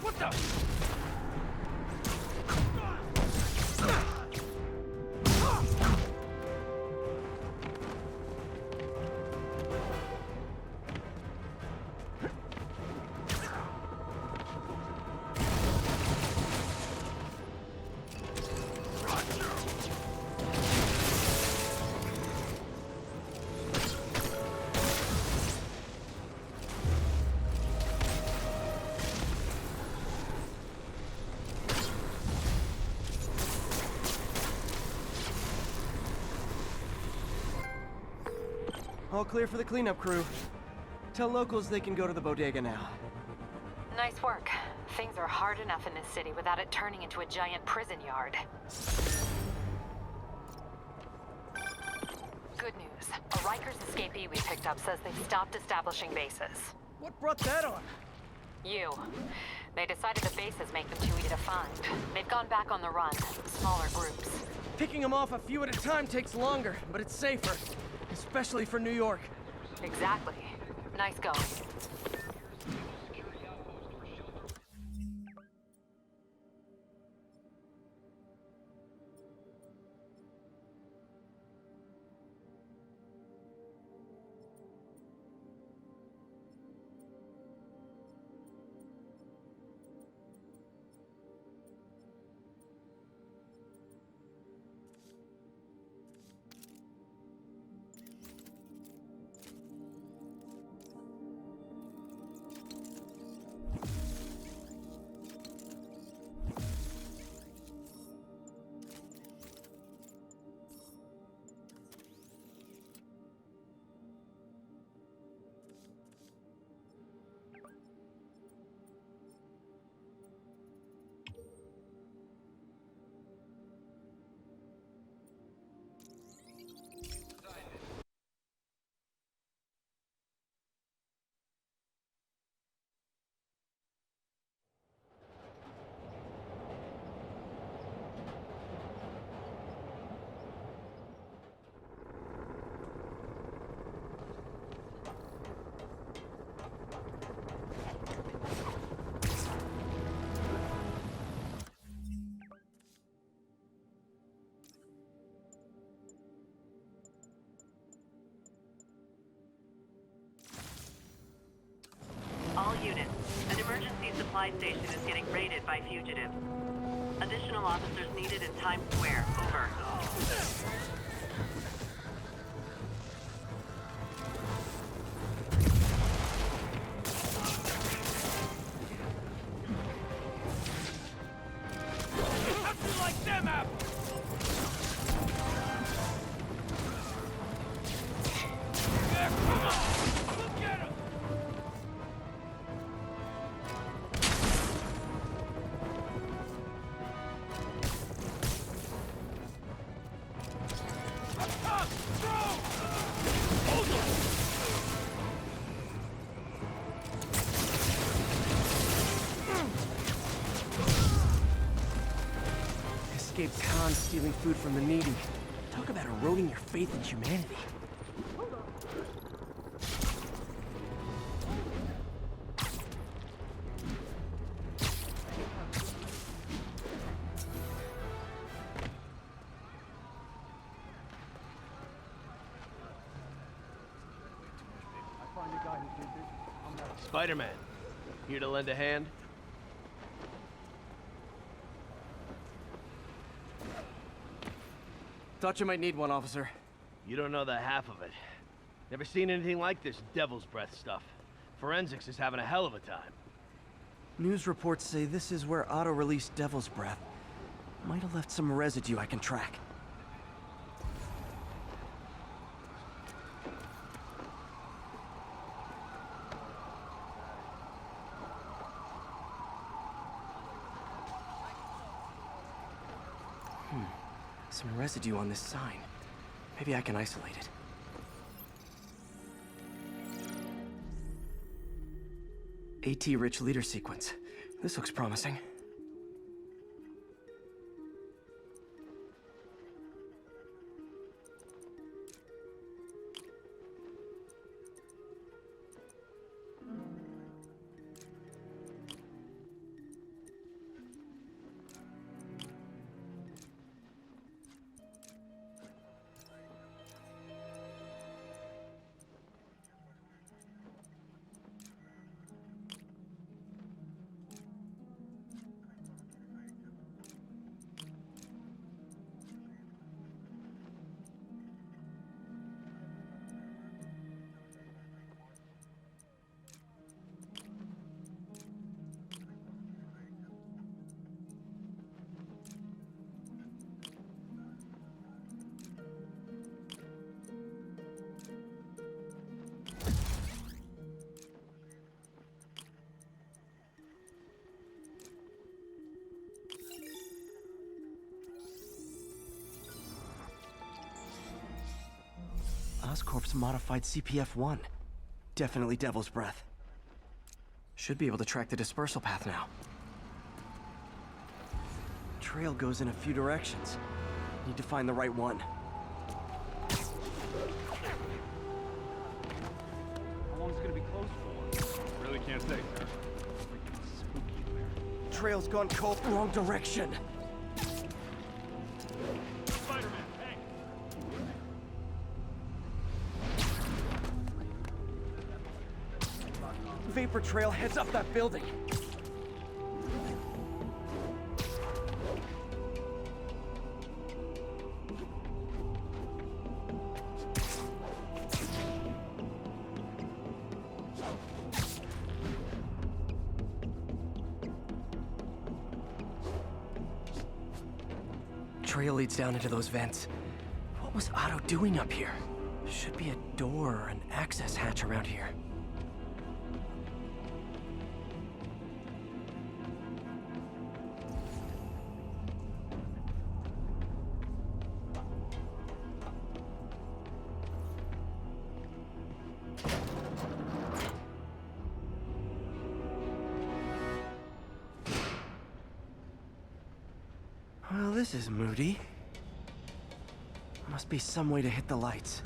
[SPEAKER 2] What the?
[SPEAKER 1] All clear for the cleanup crew. Tell locals they can go to the bodega now.
[SPEAKER 7] Nice work. Things are hard enough in this city without it turning into a giant prison yard. Good news. A Rikers escapee we picked up says they've stopped establishing bases.
[SPEAKER 1] What brought that on?
[SPEAKER 7] You. They decided the bases make them too easy to find. They've gone back on the run, smaller groups.
[SPEAKER 1] Picking them off a few at a time takes longer, but it's safer. Especially for New York.
[SPEAKER 7] Exactly. Nice going.
[SPEAKER 9] An emergency supply station is getting raided by fugitives. Additional officers needed in Times Square. Over.
[SPEAKER 2] Like them apples! Yeah, come on! Look at him! Up, throw! Hold him!
[SPEAKER 1] Escaped Khan stealing food from the needy. Talk about eroding your faith in humanity.
[SPEAKER 2] Spider-Man, here to lend a hand?
[SPEAKER 1] Thought you might need one, officer.
[SPEAKER 2] You don't know the half of it. Never seen anything like this Devil's Breath stuff. Forensics is having a hell of a time.
[SPEAKER 1] News reports say this is where Otto released Devil's Breath. Might have left some residue I can track. Some residue on this sign. Maybe I can isolate it. AT-rich leader sequence. This looks promising. Oscorp's modified CPF-1. Definitely Devil's Breath. Should be able to track the dispersal path now. Trail goes in a few directions. Need to find the right one.
[SPEAKER 12] How long is it gonna be closed for? Really can't say, sir. Freaking spooky there.
[SPEAKER 1] Trail's gone cold. Wrong direction.
[SPEAKER 12] Spider-Man, hey!
[SPEAKER 1] Vapor Trail heads up that building. Trail leads down into those vents. What was Otto doing up here? Should be a door or an access hatch around here. Well, this is moody. Must be some way to hit the lights.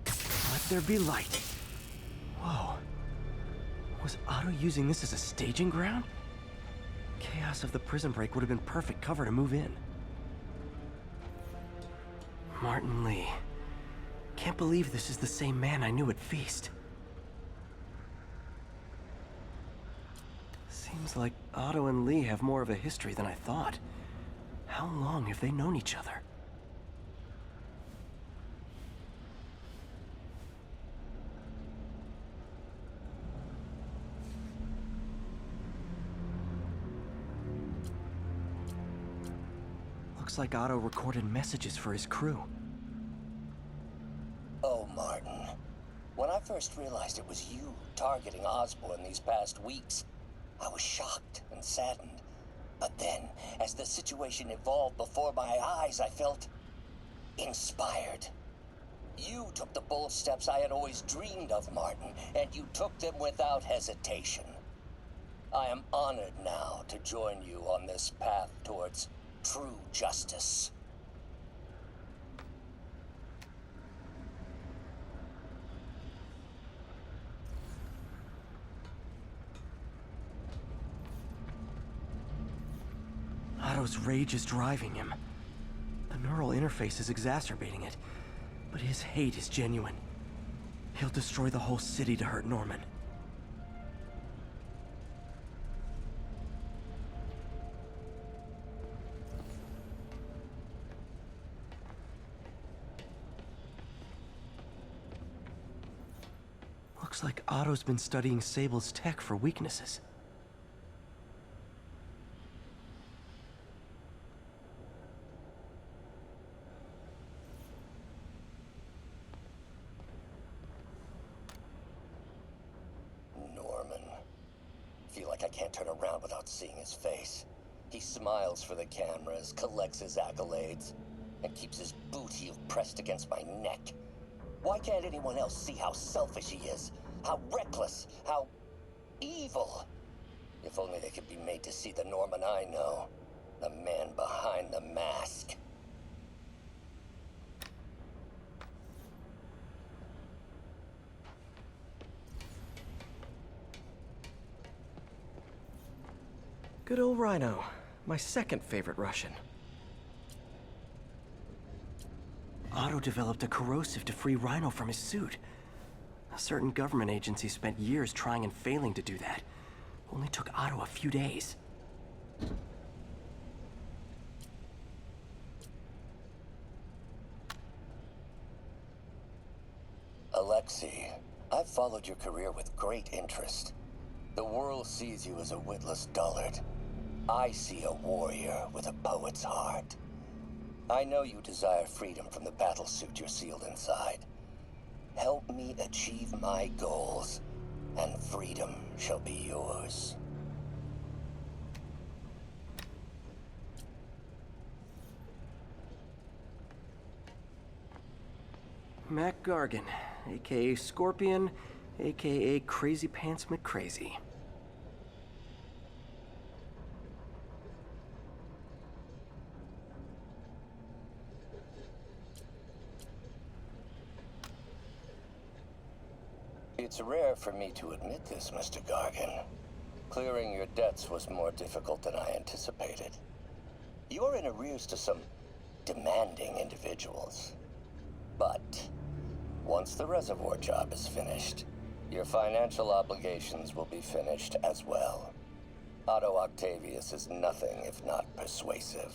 [SPEAKER 1] Let there be light. Whoa. Was Otto using this as a staging ground? Chaos of the prison break would have been perfect cover to move in. Martin Lee. Can't believe this is the same man I knew at Feast. Seems like Otto and Lee have more of a history than I thought. How long have they known each other? Looks like Otto recorded messages for his crew.
[SPEAKER 14] Oh, Martin. When I first realized it was you targeting Osborn these past weeks, I was shocked and saddened. But then, as the situation evolved before my eyes, I felt inspired. You took the bold steps I had always dreamed of, Martin, and you took them without hesitation. I am honored now to join you on this path towards true justice.
[SPEAKER 1] Otto's rage is driving him. The neural interface is exacerbating it, but his hate is genuine. He'll destroy the whole city to hurt Norman. Looks like Otto's been studying Sable's tech for weaknesses.
[SPEAKER 14] Feel like I can't turn around without seeing his face. He smiles for the cameras, collects his accolades, and keeps his boot heel pressed against my neck. Why can't anyone else see how selfish he is? How reckless? How evil? If only they could be made to see the Norman I know. The man behind the mask.
[SPEAKER 1] Good old Rhino, my second favorite Russian. Otto developed a corrosive to free Rhino from his suit. A certain government agency spent years trying and failing to do that. Only took Otto a few days.
[SPEAKER 14] Alexei, I've followed your career with great interest. The world sees you as a witless dullard. I see a warrior with a poet's heart. I know you desire freedom from the battlesuit you're sealed inside. Help me achieve my goals, and freedom shall be yours.
[SPEAKER 1] Mac Gargan, aka Scorpion, aka Crazy Pants McCrazy.
[SPEAKER 14] It's rare for me to admit this, Mr. Gargan. Clearing your debts was more difficult than I anticipated. You're in arrears to some demanding individuals. But once the reservoir job is finished, your financial obligations will be finished as well. Otto Octavius is nothing if not persuasive.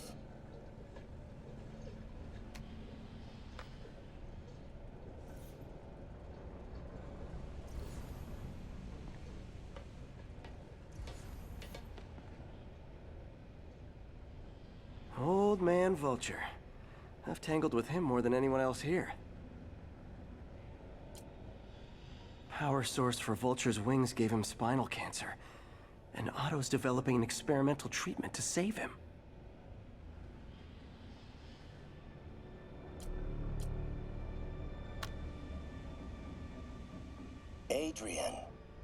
[SPEAKER 1] Old man Vulture. I've tangled with him more than anyone else here. Power source for Vulture's wings gave him spinal cancer, and Otto's developing an experimental treatment to save him.
[SPEAKER 14] Adrian,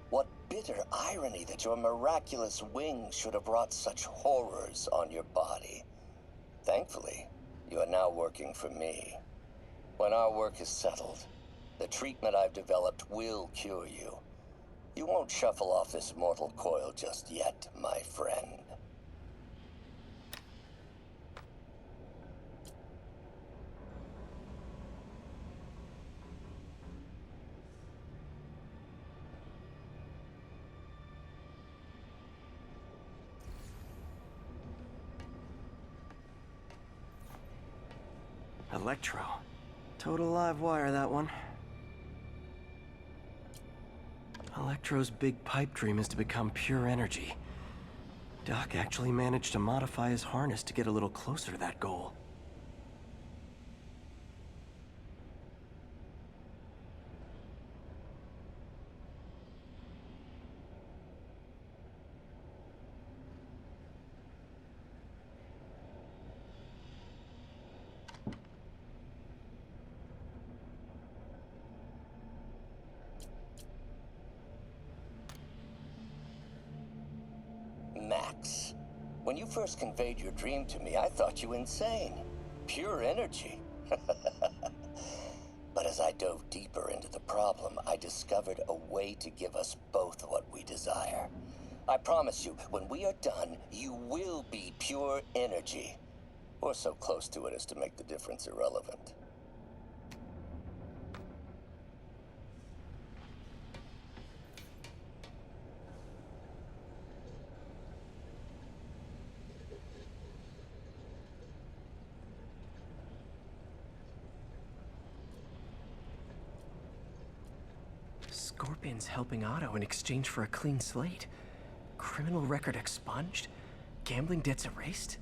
[SPEAKER 14] what bitter irony that your miraculous wings should have wrought such horrors on your body. Thankfully, you are now working for me. When our work is settled, the treatment I've developed will cure you. You won't shuffle off this mortal coil just yet, my friend.
[SPEAKER 1] Electro. Total live wire, that one. Electro's big pipe dream is to become pure energy. Doc actually managed to modify his harness to get a little closer to that goal.
[SPEAKER 14] Max, when you first conveyed your dream to me, I thought you insane. Pure energy. But as I dove deeper into the problem, I discovered a way to give us both what we desire. I promise you, when we are done, you will be pure energy. Or so close to it as to make the difference irrelevant.
[SPEAKER 1] Scorpion's helping Otto in exchange for a clean slate. Criminal record expunged? Gambling debts erased?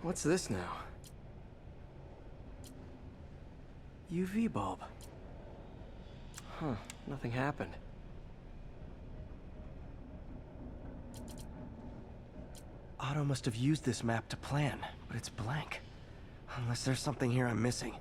[SPEAKER 1] What's this now? UV bulb. Huh, nothing happened. Otto must have used this map to plan, but it's blank. Unless there's something here I'm missing.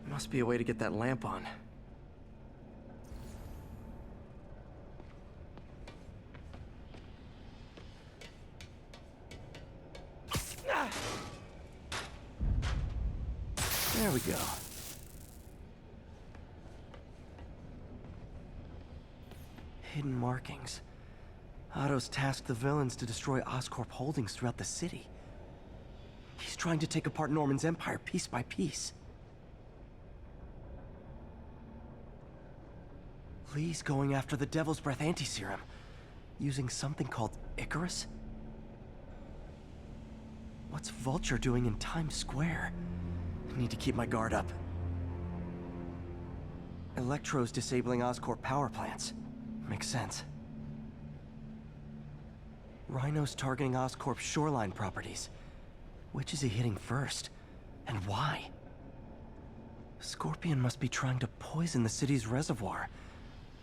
[SPEAKER 1] Must be a way to get that lamp on. There we go. Hidden markings. Otto's tasked the villains to destroy Oscorp holdings throughout the city. He's trying to take apart Norman's empire piece by piece. Lee's going after the Devil's Breath anti-serum, using something called Icarus? What's Vulture doing in Times Square? I need to keep my guard up. Electro's disabling Oscorp power plants. Makes sense. Rhino's targeting Oscorp's shoreline properties. Which is he hitting first? And why? Scorpion must be trying to poison the city's reservoir.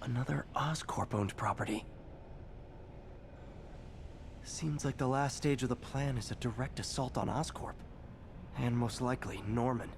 [SPEAKER 1] Another Oscorp-owned property. Seems like the last stage of the plan is a direct assault on Oscorp. And most likely, Norman.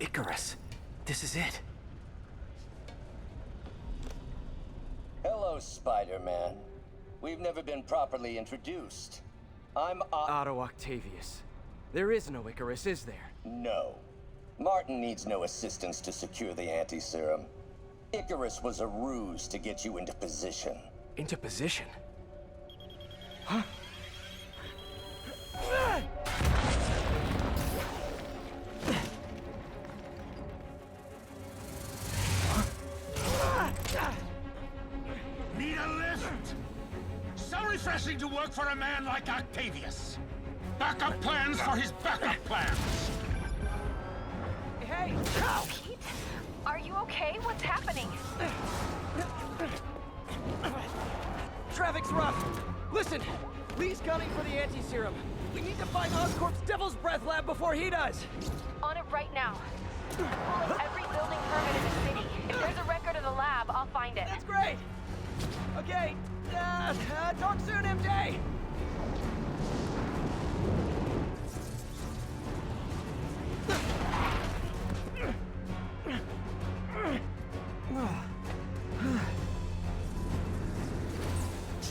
[SPEAKER 1] Icarus. This is it.
[SPEAKER 14] Hello, Spider-Man. We've never been properly introduced. I'm
[SPEAKER 1] Otto Octavius. There is no Icarus, is there?
[SPEAKER 14] No. Martin needs no assistance to secure the anti-serum. Icarus was a ruse to get you into position.
[SPEAKER 1] Into position? Huh?
[SPEAKER 16] Need a lift? So refreshing to work for a man like Octavius. Backup plans for his backup plans.
[SPEAKER 1] Hey!
[SPEAKER 8] Pete? Are you okay? What's happening?
[SPEAKER 1] Traffic's rough. Listen, Lee's gunning for the anti-serum. We need to find Oscorp's Devil's Breath lab before he does.
[SPEAKER 8] On it right now. Pulling every building permit in the city. If there's a record of the lab, I'll find it.
[SPEAKER 1] That's great. Okay, talk soon, MJ.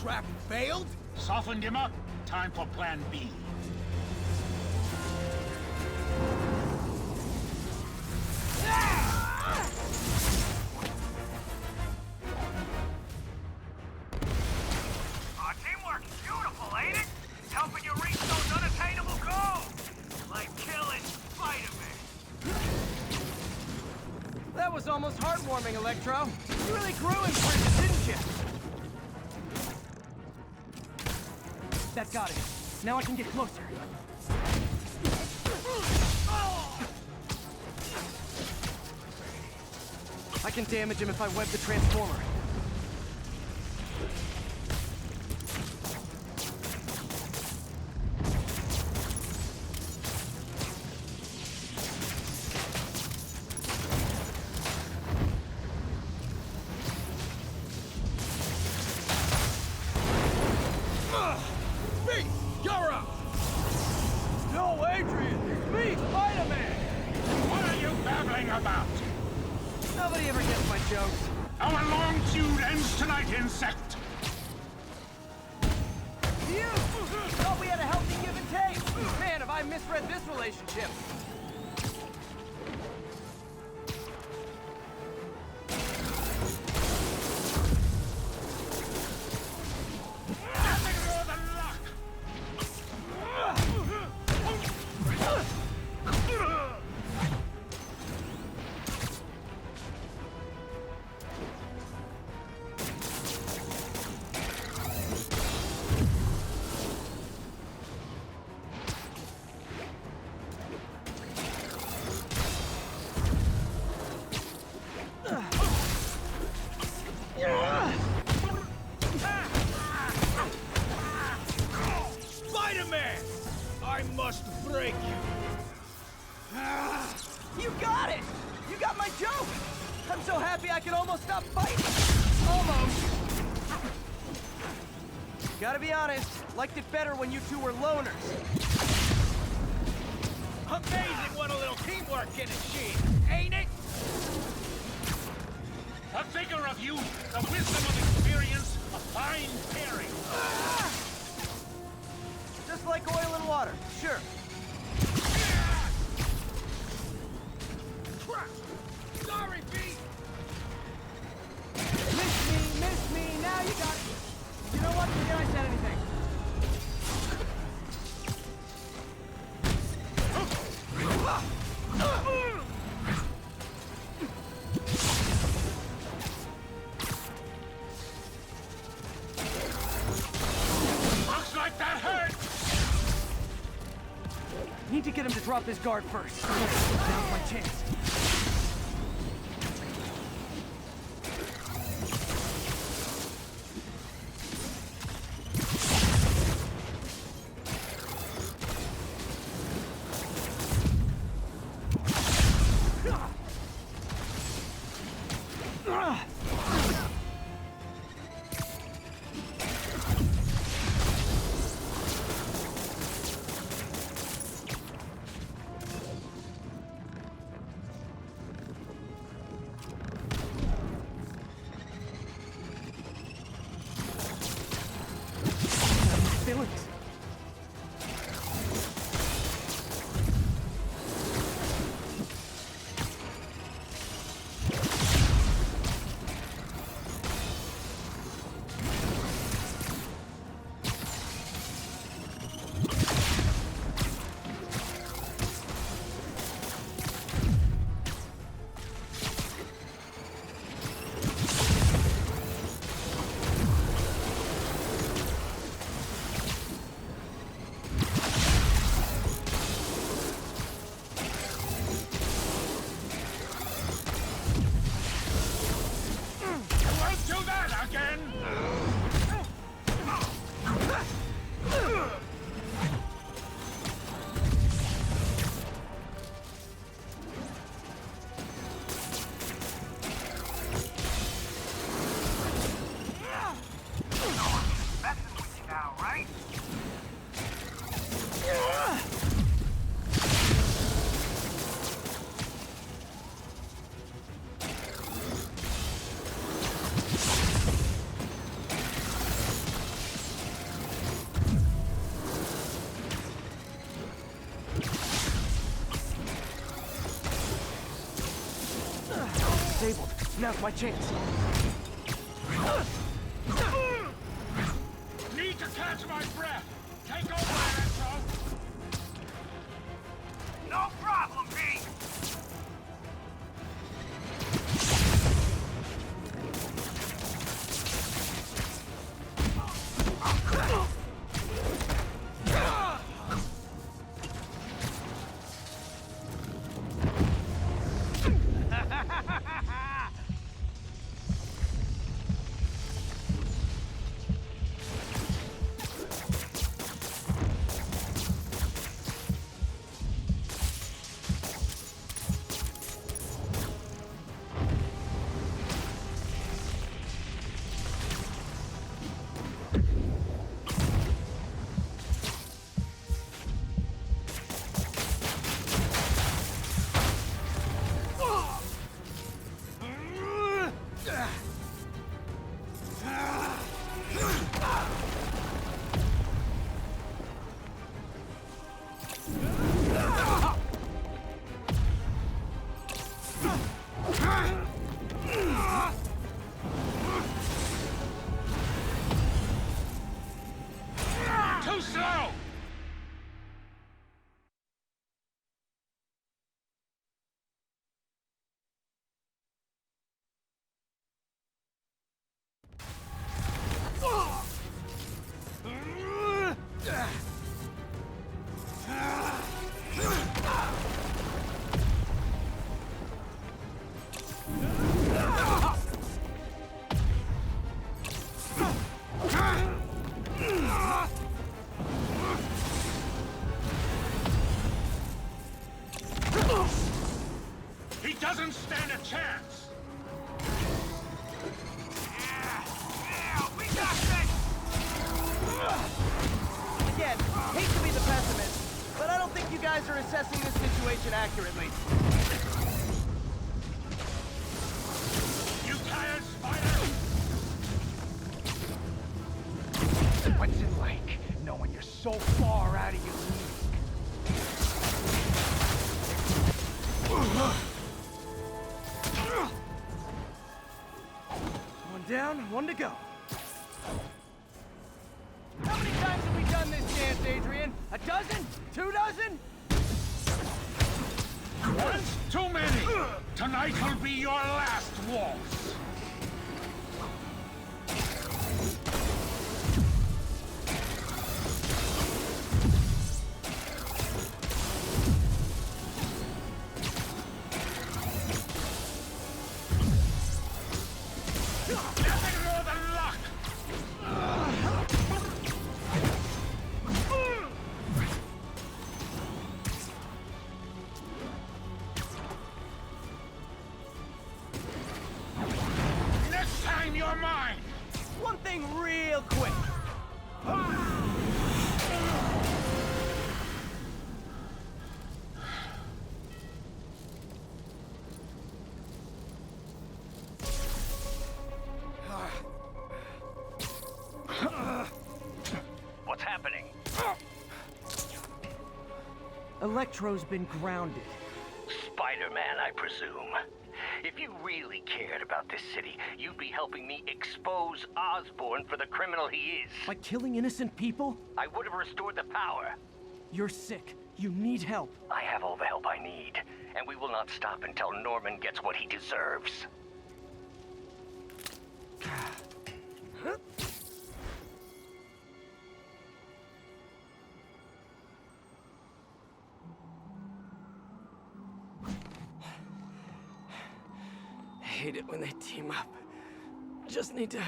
[SPEAKER 16] Trap failed? Softened him up. Time for plan B.
[SPEAKER 11] Teamwork's beautiful, ain't it? Helping you reach those unattainable goals. Like killing Spider-Man.
[SPEAKER 1] That was almost heartwarming, Electro. You really grew in prison, didn't you? That got it. Now I can get closer. I can damage him if I web the transformer. Nobody ever gets my jokes.
[SPEAKER 16] Our long feud ends tonight, insect!
[SPEAKER 1] You! Thought we had a healthy give and take! Man, have I misread this relationship!
[SPEAKER 11] Spider-Man! I must break you.
[SPEAKER 1] You got it! You got my joke! I'm so happy I could almost stop fighting! Almost! Gotta be honest, liked it better when you two were loners.
[SPEAKER 11] Amazing what a little teamwork can achieve, ain't it?
[SPEAKER 16] The vigor of youth, the wisdom of experience, a fine pairing.
[SPEAKER 1] Just like oil and water, sure.
[SPEAKER 11] Sorry, Pete!
[SPEAKER 1] Miss me, now you got it. You know what? Forget I said anything.
[SPEAKER 16] Looks like that hurt!
[SPEAKER 1] Need to get him to drop his guard first. Now's my chance. Now's my chance.
[SPEAKER 16] Need to catch my breath. Take over, Electro.
[SPEAKER 11] No problem, Pete.
[SPEAKER 16] Too slow! He doesn't stand a chance!
[SPEAKER 11] Yeah, we got this!
[SPEAKER 1] Again, hate to be the pessimist, but I don't think you guys are assessing this situation accurately.
[SPEAKER 16] You tired, Spider?
[SPEAKER 1] What's it like, knowing you're so far out of your league? One down, one to go. How many times have we done this dance, Adrian? A dozen? 2 dozen?
[SPEAKER 16] Once too many! Tonight will be your last waltz! Nothing more than luck! Next time you're mine!
[SPEAKER 1] One thing real quick.
[SPEAKER 11] What's happening?
[SPEAKER 1] Electro's been grounded.
[SPEAKER 11] Spider-Man, I presume. If you really cared about this city, you'd be helping me expose Osborn for the criminal he is.
[SPEAKER 1] By killing innocent people?
[SPEAKER 11] I would have restored the power.
[SPEAKER 1] You're sick. You need help.
[SPEAKER 11] I have all the help I need, and we will not stop until Norman gets what he deserves.
[SPEAKER 1] I hate it when they team up. Just need to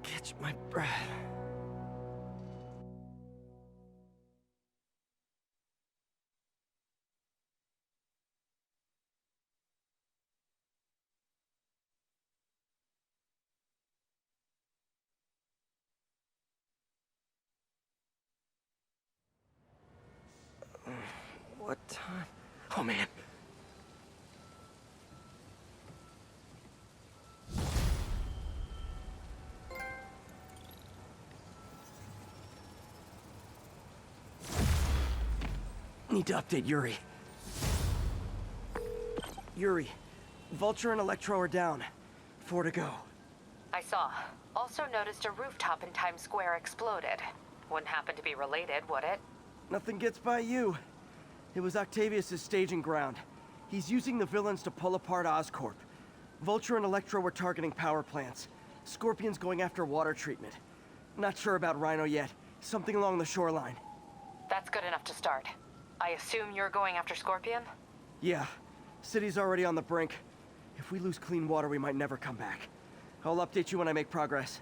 [SPEAKER 1] catch my breath. What time? Oh, man. Need to update Yuri. Yuri, Vulture and Electro are down. 4 to go.
[SPEAKER 7] I saw. Also noticed a rooftop in Times Square exploded. Wouldn't happen to be related, would it?
[SPEAKER 1] Nothing gets by you. It was Octavius' staging ground. He's using the villains to pull apart Oscorp. Vulture and Electro were targeting power plants. Scorpion's going after water treatment. Not sure about Rhino yet. Something along the shoreline.
[SPEAKER 7] That's good enough to start. I assume you're going after Scorpion?
[SPEAKER 1] Yeah. City's already on the brink. If we lose clean water, we might never come back. I'll update you when I make progress.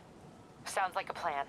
[SPEAKER 7] Sounds like a plan.